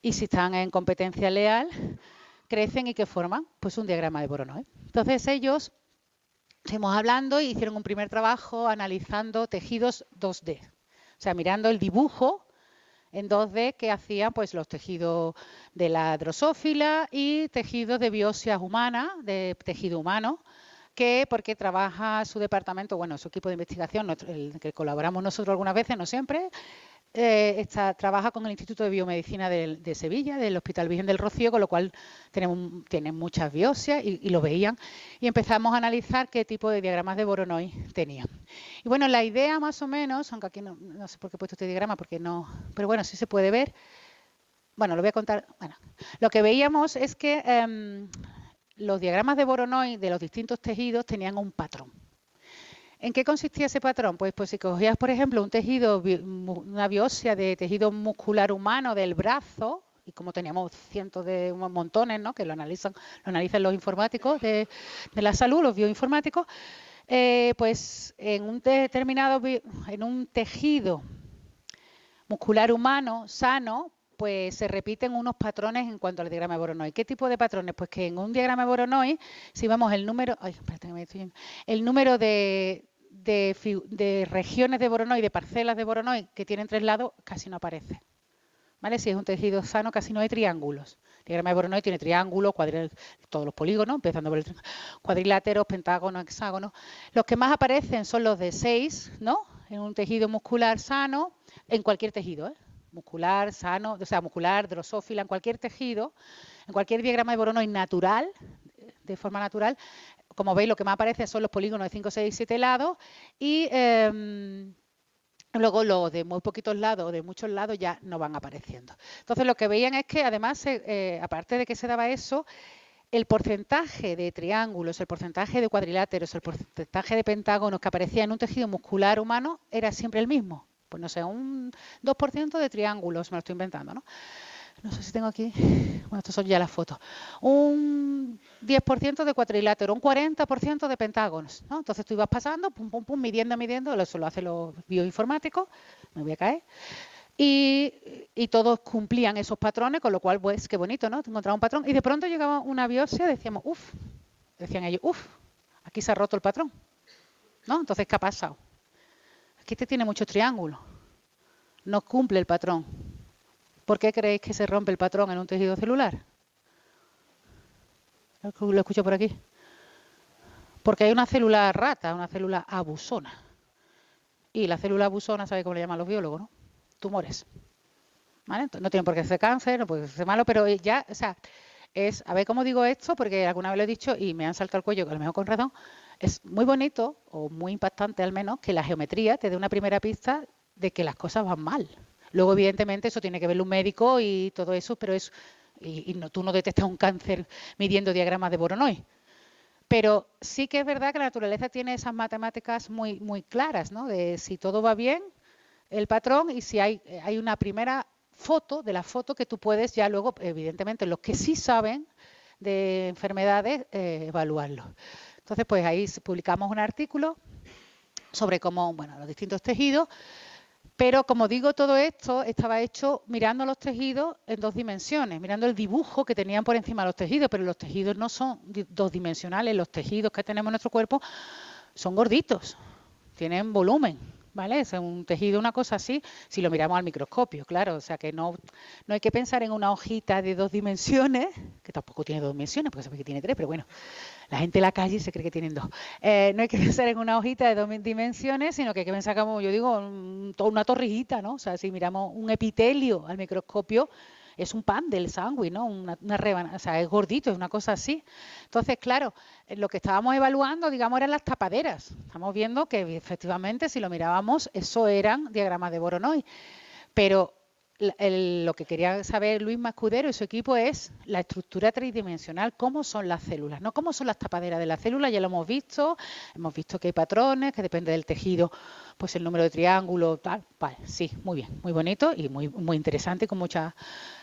y si están en competencia leal, crecen y ¿qué forman? Pues un diagrama de Voronoi. Entonces ellos, seguimos hablando y hicieron un primer trabajo analizando tejidos 2D, o sea, mirando el dibujo en 2D que hacían pues los tejidos de la drosófila y tejidos de biopsias humanas, de tejido humano, que porque trabaja su departamento, bueno, su equipo de investigación, el que colaboramos nosotros algunas veces, no siempre, trabaja con el Instituto de Biomedicina de Sevilla, del Hospital Virgen del Rocío, con lo cual tienen muchas biopsias y lo veían. Y empezamos a analizar qué tipo de diagramas de Voronoi tenían. Y bueno, la idea más o menos, aunque aquí no sé por qué he puesto este diagrama, porque no, pero bueno, sí se puede ver. Bueno, lo voy a contar. Bueno, lo que veíamos es que los diagramas de Voronoi de los distintos tejidos tenían un patrón. ¿En qué consistía ese patrón? Pues si cogías, por ejemplo, un tejido, una biopsia de tejido muscular humano del brazo, y como teníamos cientos de montones, ¿no? Que lo analizan los informáticos de la salud, los bioinformáticos, pues en un tejido muscular humano sano, pues se repiten unos patrones en cuanto al diagrama de Voronoi. ¿Qué tipo de patrones? Pues que en un diagrama de Voronoi, si vemos el número, el número de regiones de Voronoi, de parcelas de Voronoi que tienen 3 lados, casi no aparece. ¿Vale? Si es un tejido sano, casi no hay triángulos. El diagrama de Voronoi tiene triángulos, todos los polígonos, empezando por el cuadriláteros, pentágonos, hexágonos. Los que más aparecen son los de 6, ¿no? En un tejido muscular sano, en cualquier tejido, ¿eh? Muscular, sano, o sea, muscular, drosófila, en cualquier tejido, en cualquier diagrama de Voronoi natural, de forma natural, como veis, lo que más aparece son los polígonos de 5, 6, 7 lados y luego los de muy poquitos lados o de muchos lados ya no van apareciendo. Entonces, lo que veían es que además, aparte de que se daba eso, el porcentaje de triángulos, el porcentaje de cuadriláteros, el porcentaje de pentágonos que aparecía en un tejido muscular humano era siempre el mismo. Pues no sé, un 2% de triángulos, me lo estoy inventando, ¿no? No sé si tengo aquí, bueno, estas son ya las fotos, un 10% de cuadrilátero, un 40% de pentágonos, ¿no? Entonces tú ibas pasando, pum, pum, pum, midiendo, eso lo hacen los bioinformáticos, me voy a caer, y todos cumplían esos patrones, con lo cual, pues, qué bonito, ¿no? Te encontraba un patrón, y de pronto llegaba una biopsia, decían ellos, aquí se ha roto el patrón, ¿no? Entonces, ¿qué ha pasado? Aquí este tiene muchos triángulos, no cumple el patrón. ¿Por qué creéis que se rompe el patrón en un tejido celular? Lo escucho por aquí. Porque hay una célula rata, una célula abusona. Y la célula abusona, ¿sabéis cómo le llaman los biólogos, no? Tumores. ¿Vale? No tienen por qué ser cáncer, no puede ser malo, pero ya, o sea, a ver cómo digo esto, porque alguna vez lo he dicho y me han saltado el cuello, a lo mejor con razón, es muy bonito, o muy impactante al menos, que la geometría te dé una primera pista de que las cosas van mal. Luego, evidentemente, eso tiene que verlo un médico y todo eso, pero y no, tú no detectas un cáncer midiendo diagramas de Voronoi. Pero sí que es verdad que la naturaleza tiene esas matemáticas muy, muy claras, ¿no? De si todo va bien, el patrón, y si hay una primera foto de la foto que tú puedes ya luego, evidentemente, los que sí saben de enfermedades, evaluarlo. Entonces, pues ahí publicamos un artículo sobre cómo, bueno, los distintos tejidos, pero como digo, todo esto estaba hecho mirando los tejidos en 2 dimensiones, mirando el dibujo que tenían por encima de los tejidos, pero los tejidos no son 2 dimensionales, los tejidos que tenemos en nuestro cuerpo son gorditos, tienen volumen, ¿vale? Es un tejido, una cosa así, si lo miramos al microscopio, claro. O sea que no hay que pensar en una hojita de 2 dimensiones, que tampoco tiene 2 dimensiones, porque sabe que tiene 3, pero bueno, la gente en la calle se cree que tienen 2. No hay que pensar en una hojita de 2 dimensiones, sino que hay que pensar, como yo digo, una torrijita, ¿no? O sea, si miramos un epitelio al microscopio, es un pan del sándwich, ¿no? Una rebanada, o sea, es gordito, es una cosa así. Entonces, claro, lo que estábamos evaluando, digamos, eran las tapaderas. Estamos viendo que efectivamente, si lo mirábamos, eso eran diagramas de Voronoi. Pero lo que quería saber Luis Mascudero y su equipo es la estructura tridimensional, cómo son las células, no cómo son las tapaderas de la célula. Ya lo hemos visto que hay patrones, que depende del tejido, pues el número de triángulos, tal. Vale, sí, muy bien, muy bonito y muy, muy interesante y con mucha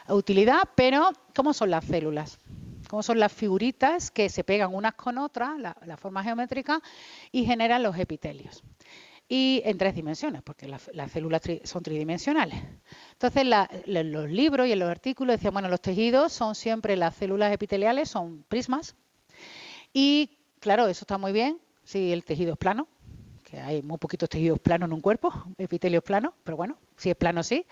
utilidad, pero ¿cómo son las células? ¿Cómo son las figuritas que se pegan unas con otras, la forma geométrica, y generan los epitelios? Y en 3 dimensiones, porque las células son tridimensionales. Entonces, en los libros y en los artículos decían, bueno, los tejidos son siempre, las células epiteliales son prismas. Y claro, eso está muy bien si el tejido es plano, que hay muy poquitos tejidos planos en un cuerpo, epitelios planos, pero bueno, si es plano sí.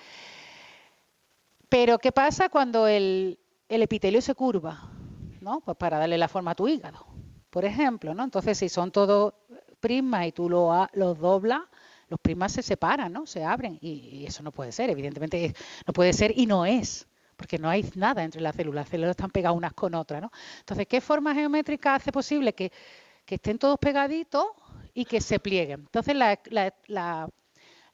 Pero ¿qué pasa cuando el epitelio se curva? ¿No? Pues para darle la forma a tu hígado, por ejemplo, ¿no? Entonces, si son todos prismas y tú los doblas, los prismas se separan, ¿no? Se abren, y eso no puede ser, evidentemente no puede ser y no es, porque no hay nada entre las células están pegadas unas con otras, ¿no? Entonces, ¿qué forma geométrica hace posible que estén todos pegaditos y que se plieguen? Entonces, la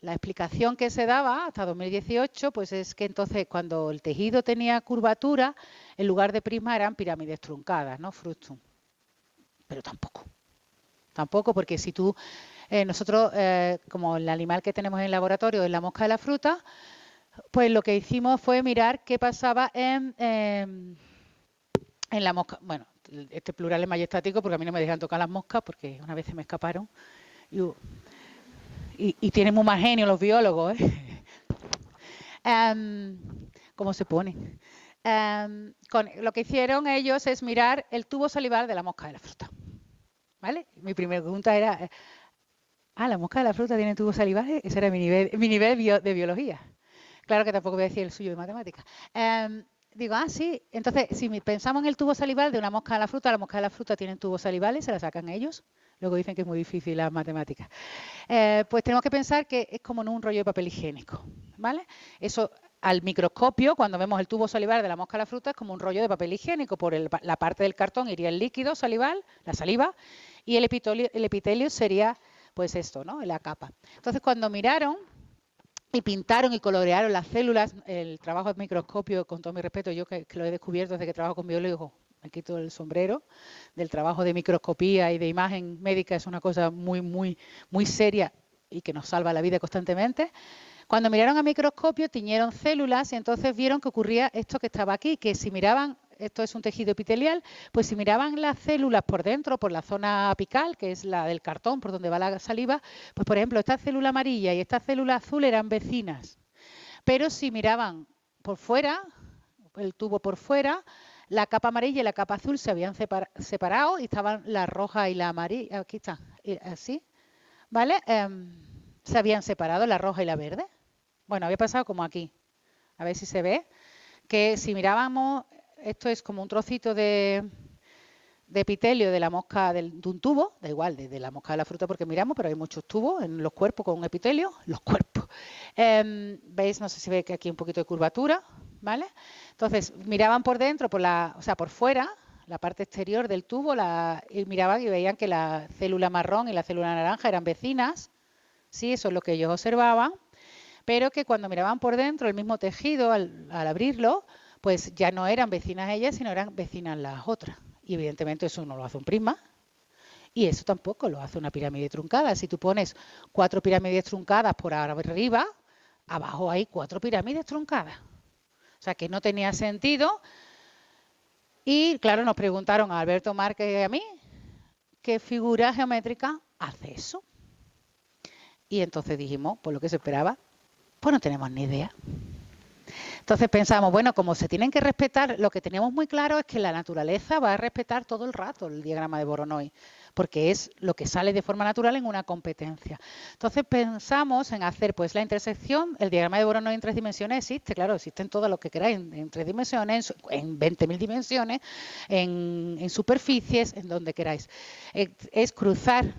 explicación que se daba hasta 2018, pues es que entonces cuando el tejido tenía curvatura, en lugar de prisma eran pirámides truncadas, ¿no? Frustum. Pero tampoco, porque si tú, nosotros, como el animal que tenemos en el laboratorio es la mosca de la fruta, pues lo que hicimos fue mirar qué pasaba en la mosca. Bueno, este plural es majestático porque a mí no me dejan tocar las moscas porque una vez se me escaparon. Y tienen muy mal genio los biólogos, ¿eh? ¿Cómo se pone? Lo que hicieron ellos es mirar el tubo salival de la mosca de la fruta. ¿Vale? Mi primera pregunta era, ¿la mosca de la fruta tiene tubo salival? Ese era mi nivel de biología. Claro que tampoco voy a decir el suyo de matemáticas. Digo, sí. Entonces, si pensamos en el tubo salival de una mosca de la mosca de la fruta tienen tubos salivales, se la sacan ellos. Luego dicen que es muy difícil las matemáticas. Pues tenemos que pensar que es como en un rollo de papel higiénico, ¿vale? Eso al microscopio, cuando vemos el tubo salival de la mosca de la fruta, es como un rollo de papel higiénico. Por la parte del cartón iría el líquido salival, la saliva, y el epitelio sería, pues esto, ¿no? La capa. Entonces, cuando miraron y pintaron y colorearon las células, el trabajo de microscopio, con todo mi respeto, yo que lo he descubierto desde que trabajo con biólogos, me quito el sombrero, del trabajo de microscopía y de imagen médica, es una cosa muy, muy, muy seria y que nos salva la vida constantemente. Cuando miraron a microscopio, tiñeron células y entonces vieron que ocurría esto que estaba aquí, que si miraban, esto es un tejido epitelial, pues si miraban las células por dentro, por la zona apical, que es la del cartón, por donde va la saliva, pues por ejemplo, esta célula amarilla y esta célula azul eran vecinas. Pero si miraban por fuera, el tubo por fuera, la capa amarilla y la capa azul se habían separado y estaban la roja y la amarilla, aquí está, así, ¿vale? Se habían separado la roja y la verde. Bueno, había pasado como aquí. A ver si se ve. Que si mirábamos, esto es como un trocito de epitelio de la mosca de un tubo, da igual, de la mosca de la fruta porque miramos, pero hay muchos tubos en los cuerpos con epitelio, los cuerpos. ¿Veis? No sé si ve que aquí hay un poquito de curvatura, ¿vale? Entonces, miraban por dentro, por fuera, la parte exterior del tubo, y miraban y veían que la célula marrón y la célula naranja eran vecinas, sí, eso es lo que ellos observaban, pero que cuando miraban por dentro el mismo tejido, al abrirlo, pues ya no eran vecinas ellas, sino eran vecinas las otras. Y evidentemente eso no lo hace un prisma. Y eso tampoco lo hace una pirámide truncada. Si tú pones 4 pirámides truncadas por arriba, abajo hay 4 pirámides truncadas. O sea que no tenía sentido. Y claro, nos preguntaron a Alberto Márquez y a mí, ¿qué figura geométrica hace eso? Y entonces dijimos, por lo que se esperaba, pues no tenemos ni idea. Entonces pensamos, bueno, como se tienen que respetar, lo que tenemos muy claro es que la naturaleza va a respetar todo el rato el diagrama de Voronoi, porque es lo que sale de forma natural en una competencia. Entonces pensamos en hacer pues la intersección, el diagrama de Voronoi en 3 dimensiones existe, claro, existen todos los que queráis en 3 dimensiones, en 20.000 dimensiones, en superficies, en donde queráis. Es cruzar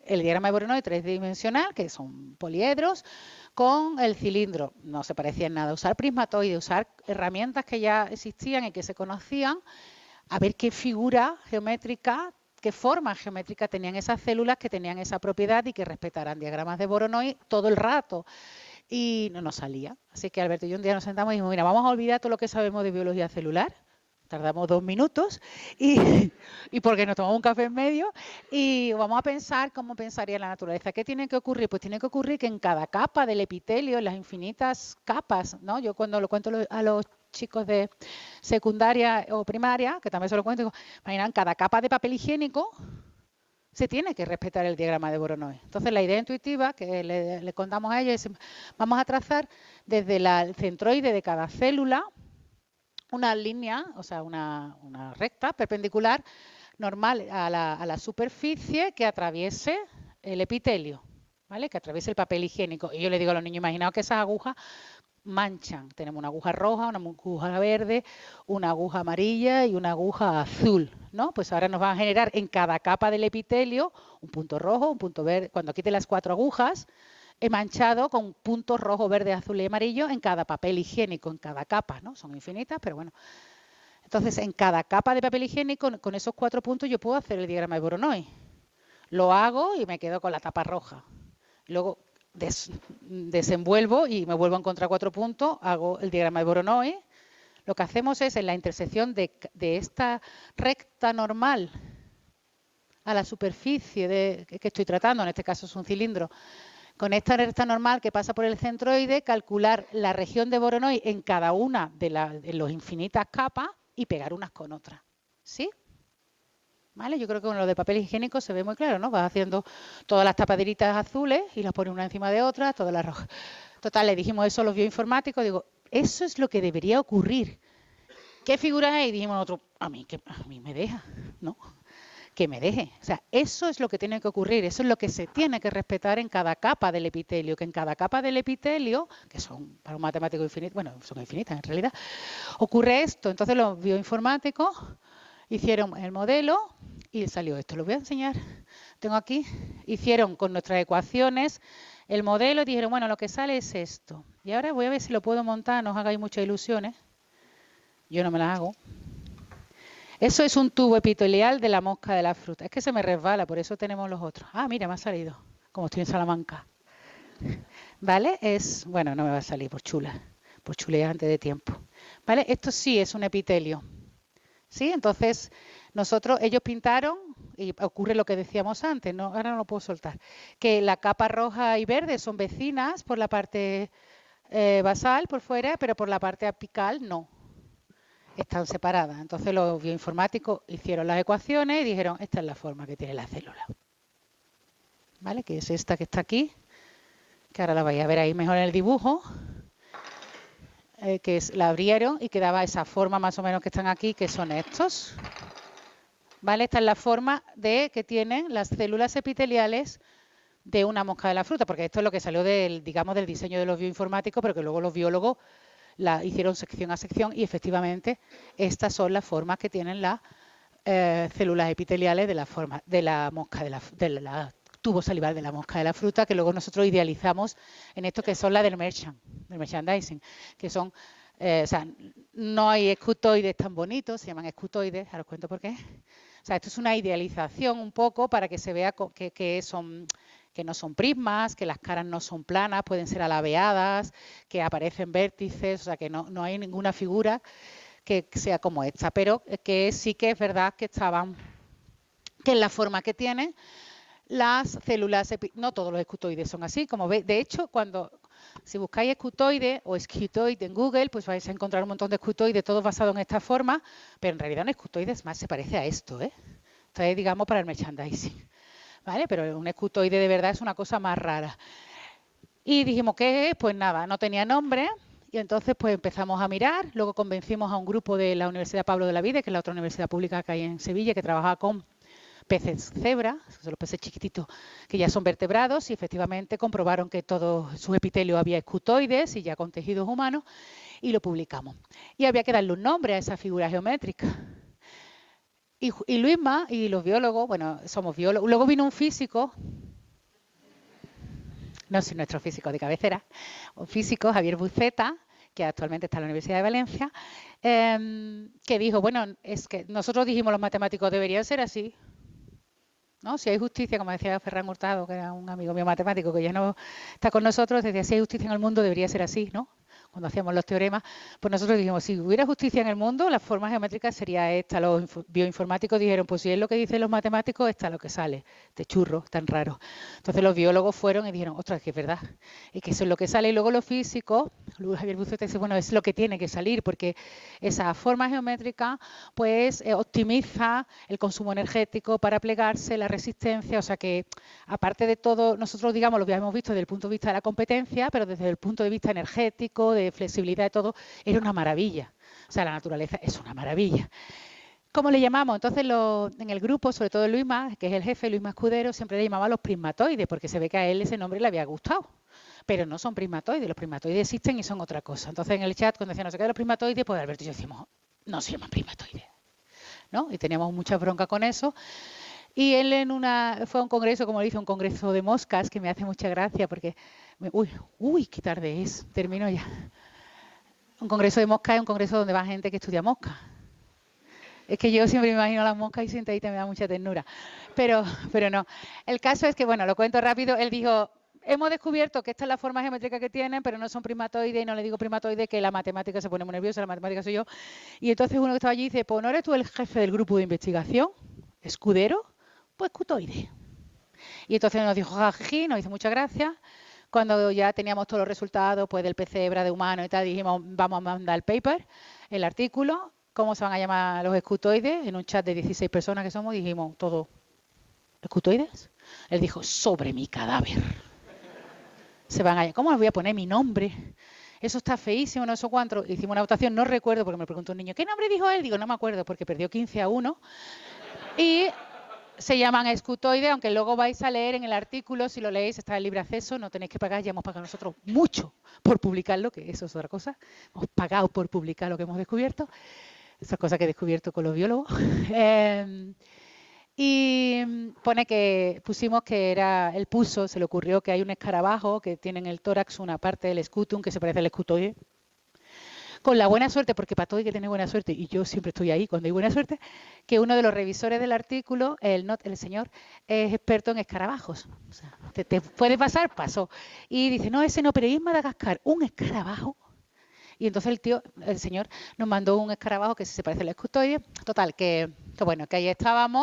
el diagrama de Voronoi tridimensional, que son poliedros, con el cilindro. No se parecía en nada. Usar prismatoide, usar herramientas que ya existían y que se conocían, a ver qué figura geométrica, qué forma geométrica tenían esas células que tenían esa propiedad y que respetaran diagramas de Voronoi todo el rato. Y no nos salía. Así que Alberto y yo un día nos sentamos y dijimos, mira, vamos a olvidar todo lo que sabemos de biología celular. Tardamos 2 minutos y porque nos tomamos un café en medio y vamos a pensar cómo pensaría la naturaleza. ¿Qué tiene que ocurrir? Pues tiene que ocurrir que en cada capa del epitelio, en las infinitas capas, ¿no? Yo cuando lo cuento a los chicos de secundaria o primaria, que también se lo cuento, digo, imaginan, cada capa de papel higiénico se tiene que respetar el diagrama de Voronoi. Entonces la idea intuitiva que le contamos a ellos es, vamos a trazar desde el centroide de cada célula una línea, o sea, una recta perpendicular normal a la superficie que atraviese el epitelio, ¿vale? Que atraviese el papel higiénico. Y yo le digo a los niños, imaginaos que esas agujas manchan. Tenemos una aguja roja, una aguja verde, una aguja amarilla y una aguja azul, ¿no? Pues ahora nos van a generar en cada capa del epitelio un punto rojo, un punto verde. Cuando quite las 4 agujas, he manchado con puntos rojo, verde, azul y amarillo en cada papel higiénico, en cada capa, ¿no? Son infinitas, pero bueno. Entonces, en cada capa de papel higiénico, con esos 4 puntos, yo puedo hacer el diagrama de Voronoi. Lo hago y me quedo con la tapa roja. Luego desenvuelvo y me vuelvo a encontrar 4 puntos, hago el diagrama de Voronoi. Lo que hacemos es, en la intersección de esta recta normal a la superficie que estoy tratando, en este caso es un cilindro, con esta recta normal que pasa por el centroide, calcular la región de Voronoi en cada una de las infinitas capas y pegar unas con otras. ¿Sí? ¿Vale? Yo creo que con lo de papel higiénico se ve muy claro, ¿no? Vas haciendo todas las tapaderitas azules y las pones una encima de otra, todas las rojas. Total, le dijimos eso a los bioinformáticos, digo, eso es lo que debería ocurrir. ¿Qué figuras hay? Y dijimos nosotros, a mí me deja, ¿no? Que me deje. O sea, eso es lo que tiene que ocurrir, eso es lo que se tiene que respetar en cada capa del epitelio, que en cada capa del epitelio, que son para un matemático infinito, bueno, son infinitas en realidad, ocurre esto. Entonces los bioinformáticos hicieron el modelo y salió esto. Lo voy a enseñar. Tengo aquí, hicieron con nuestras ecuaciones el modelo y dijeron, bueno, lo que sale es esto. Y ahora voy a ver si lo puedo montar, no os hagáis muchas ilusiones. Yo no me las hago. Eso es un tubo epitelial de la mosca de la fruta. Es que se me resbala, por eso tenemos los otros. Ah, mira, me ha salido, como estoy en Salamanca. ¿Vale? Bueno, no me va a salir por chula, por chulear antes de tiempo. ¿Vale? Esto sí es un epitelio. ¿Sí? Entonces, ellos pintaron, y ocurre lo que decíamos antes, ¿no? Ahora no lo puedo soltar, que la capa roja y verde son vecinas por la parte basal, por fuera, pero por la parte apical no. Están separadas. Entonces los bioinformáticos hicieron las ecuaciones y dijeron, esta es la forma que tiene la célula. ¿Vale? Que es esta que está aquí, que ahora la vais a ver ahí mejor en el dibujo, la abrieron y quedaba esa forma más o menos que están aquí, que son estos. ¿Vale? Esta es la forma que tienen las células epiteliales de una mosca de la fruta, porque esto es lo que salió del diseño de los bioinformáticos, pero que luego los biólogos la hicieron sección a sección y efectivamente estas son las formas que tienen las células epiteliales de la mosca de la tubo salival de la mosca de la fruta, que luego nosotros idealizamos en esto que son las del merchandising, que son, o sea, no hay escutoides tan bonitos, se llaman escutoides, ahora os cuento por qué. O sea, esto es una idealización un poco para que se vea que que no son prismas, que las caras no son planas, pueden ser alabeadas, que aparecen vértices, o sea, que no hay ninguna figura que sea como esta, pero que sí que es verdad que que es la forma que tienen las células, no todos los escutoides son así, como veis. De hecho, si buscáis escutoide o escutoide en Google, pues vais a encontrar un montón de escutoides, todos basados en esta forma, pero en realidad un escutoide es más, se parece a esto, ¿eh? Esto es, digamos, para el merchandising, ¿vale? Pero un escutoide de verdad es una cosa más rara. Y dijimos, ¿qué es? Pues nada, no tenía nombre. Y entonces pues empezamos a mirar, luego convencimos a un grupo de la Universidad Pablo de la Vide, que es la otra universidad pública que hay en Sevilla, que trabaja con peces cebra, son los peces chiquititos que ya son vertebrados, y efectivamente comprobaron que todo su epitelio había escutoides y ya con tejidos humanos, y lo publicamos. Y había que darle un nombre a esa figura geométrica. Y Luisma y los biólogos, bueno, somos biólogos, luego vino un físico, no soy nuestro físico de cabecera, un físico, Javier Buceta, que actualmente está en la Universidad de Valencia, que dijo, bueno, es que nosotros dijimos los matemáticos deberían ser así, ¿no? Si hay justicia, como decía Ferran Hurtado, que era un amigo mío matemático que ya no está con nosotros, decía, si hay justicia en el mundo debería ser así, ¿no? Cuando hacíamos los teoremas, pues nosotros dijimos, si hubiera justicia en el mundo, la forma geométrica sería esta. Los bioinformáticos dijeron, pues si es lo que dicen los matemáticos, está lo que sale, de churro, tan raro. Entonces los biólogos fueron y dijeron, ostras, que es verdad, y que eso es lo que sale. Y luego los físicos, Luis Javier Buceta dice, bueno, es lo que tiene que salir, porque esa forma geométrica, pues, optimiza el consumo energético para plegarse, la resistencia, o sea que, aparte de todo, nosotros, digamos, lo habíamos visto desde el punto de vista de la competencia, pero desde el punto de vista energético, de flexibilidad de todo, era una maravilla. O sea, la naturaleza es una maravilla. ¿Cómo le llamamos? Entonces, en el grupo, sobre todo Luisma, que es el jefe, Luisma Escudero, siempre le llamaba los prismatoides, porque se ve que a él ese nombre le había gustado. Pero no son prismatoides, los prismatoides existen y son otra cosa. Entonces, en el chat, cuando decían no sé qué de los prismatoides, pues Alberto y yo decíamos, no se llaman prismatoides, ¿no? Y teníamos mucha bronca con eso. Y él fue a un congreso, como dice, un congreso de moscas, que me hace mucha gracia, porque, uy, qué tarde es, termino ya. Un congreso de moscas es un congreso donde va gente que estudia moscas. Es que yo siempre me imagino las moscas y sentadita me da mucha ternura. Pero no. El caso es que, bueno, lo cuento rápido. Él dijo, hemos descubierto que esta es la forma geométrica que tienen, pero no son primatoides, y no le digo primatoides, que la matemática se pone muy nerviosa, la matemática soy yo. Y entonces uno que estaba allí dice, pues ¿no eres tú el jefe del grupo de investigación? ¿Escudero? Pues escutoide. Y entonces nos dijo, jajají, nos hizo muchas gracias. Cuando ya teníamos todos los resultados, pues del PC hebra de humano y tal, dijimos, vamos a mandar el paper, el artículo. ¿Cómo se van a llamar los escutoides? En un chat de 16 personas que somos, dijimos, ¿todo escutoides? Él dijo, sobre mi cadáver. ¿Cómo les voy a poner mi nombre? Eso está feísimo, no sé cuánto. Hicimos una votación, no recuerdo, porque me preguntó un niño, ¿qué nombre dijo él? Digo, no me acuerdo, porque perdió 15-1. Y se llaman escutoides, aunque luego vais a leer en el artículo, si lo leéis, está en libre acceso, no tenéis que pagar, ya hemos pagado nosotros mucho por publicarlo, que eso es otra cosa. Hemos pagado por publicar lo que hemos descubierto. Esas cosas que he descubierto con los biólogos. Y pusimos que se le ocurrió que hay un escarabajo que tiene en el tórax una parte del escutum que se parece al escutoide. Con la buena suerte, porque para todo hay que tener buena suerte, y yo siempre estoy ahí cuando hay buena suerte, que uno de los revisores del artículo, el señor, es experto en escarabajos. O sea, te puede pasar, pasó. Y dice, no, ese no, pero es Madagascar, un escarabajo. Y entonces el señor nos mandó un escarabajo que se parece al escutoide. Total, que bueno, que ahí estábamos.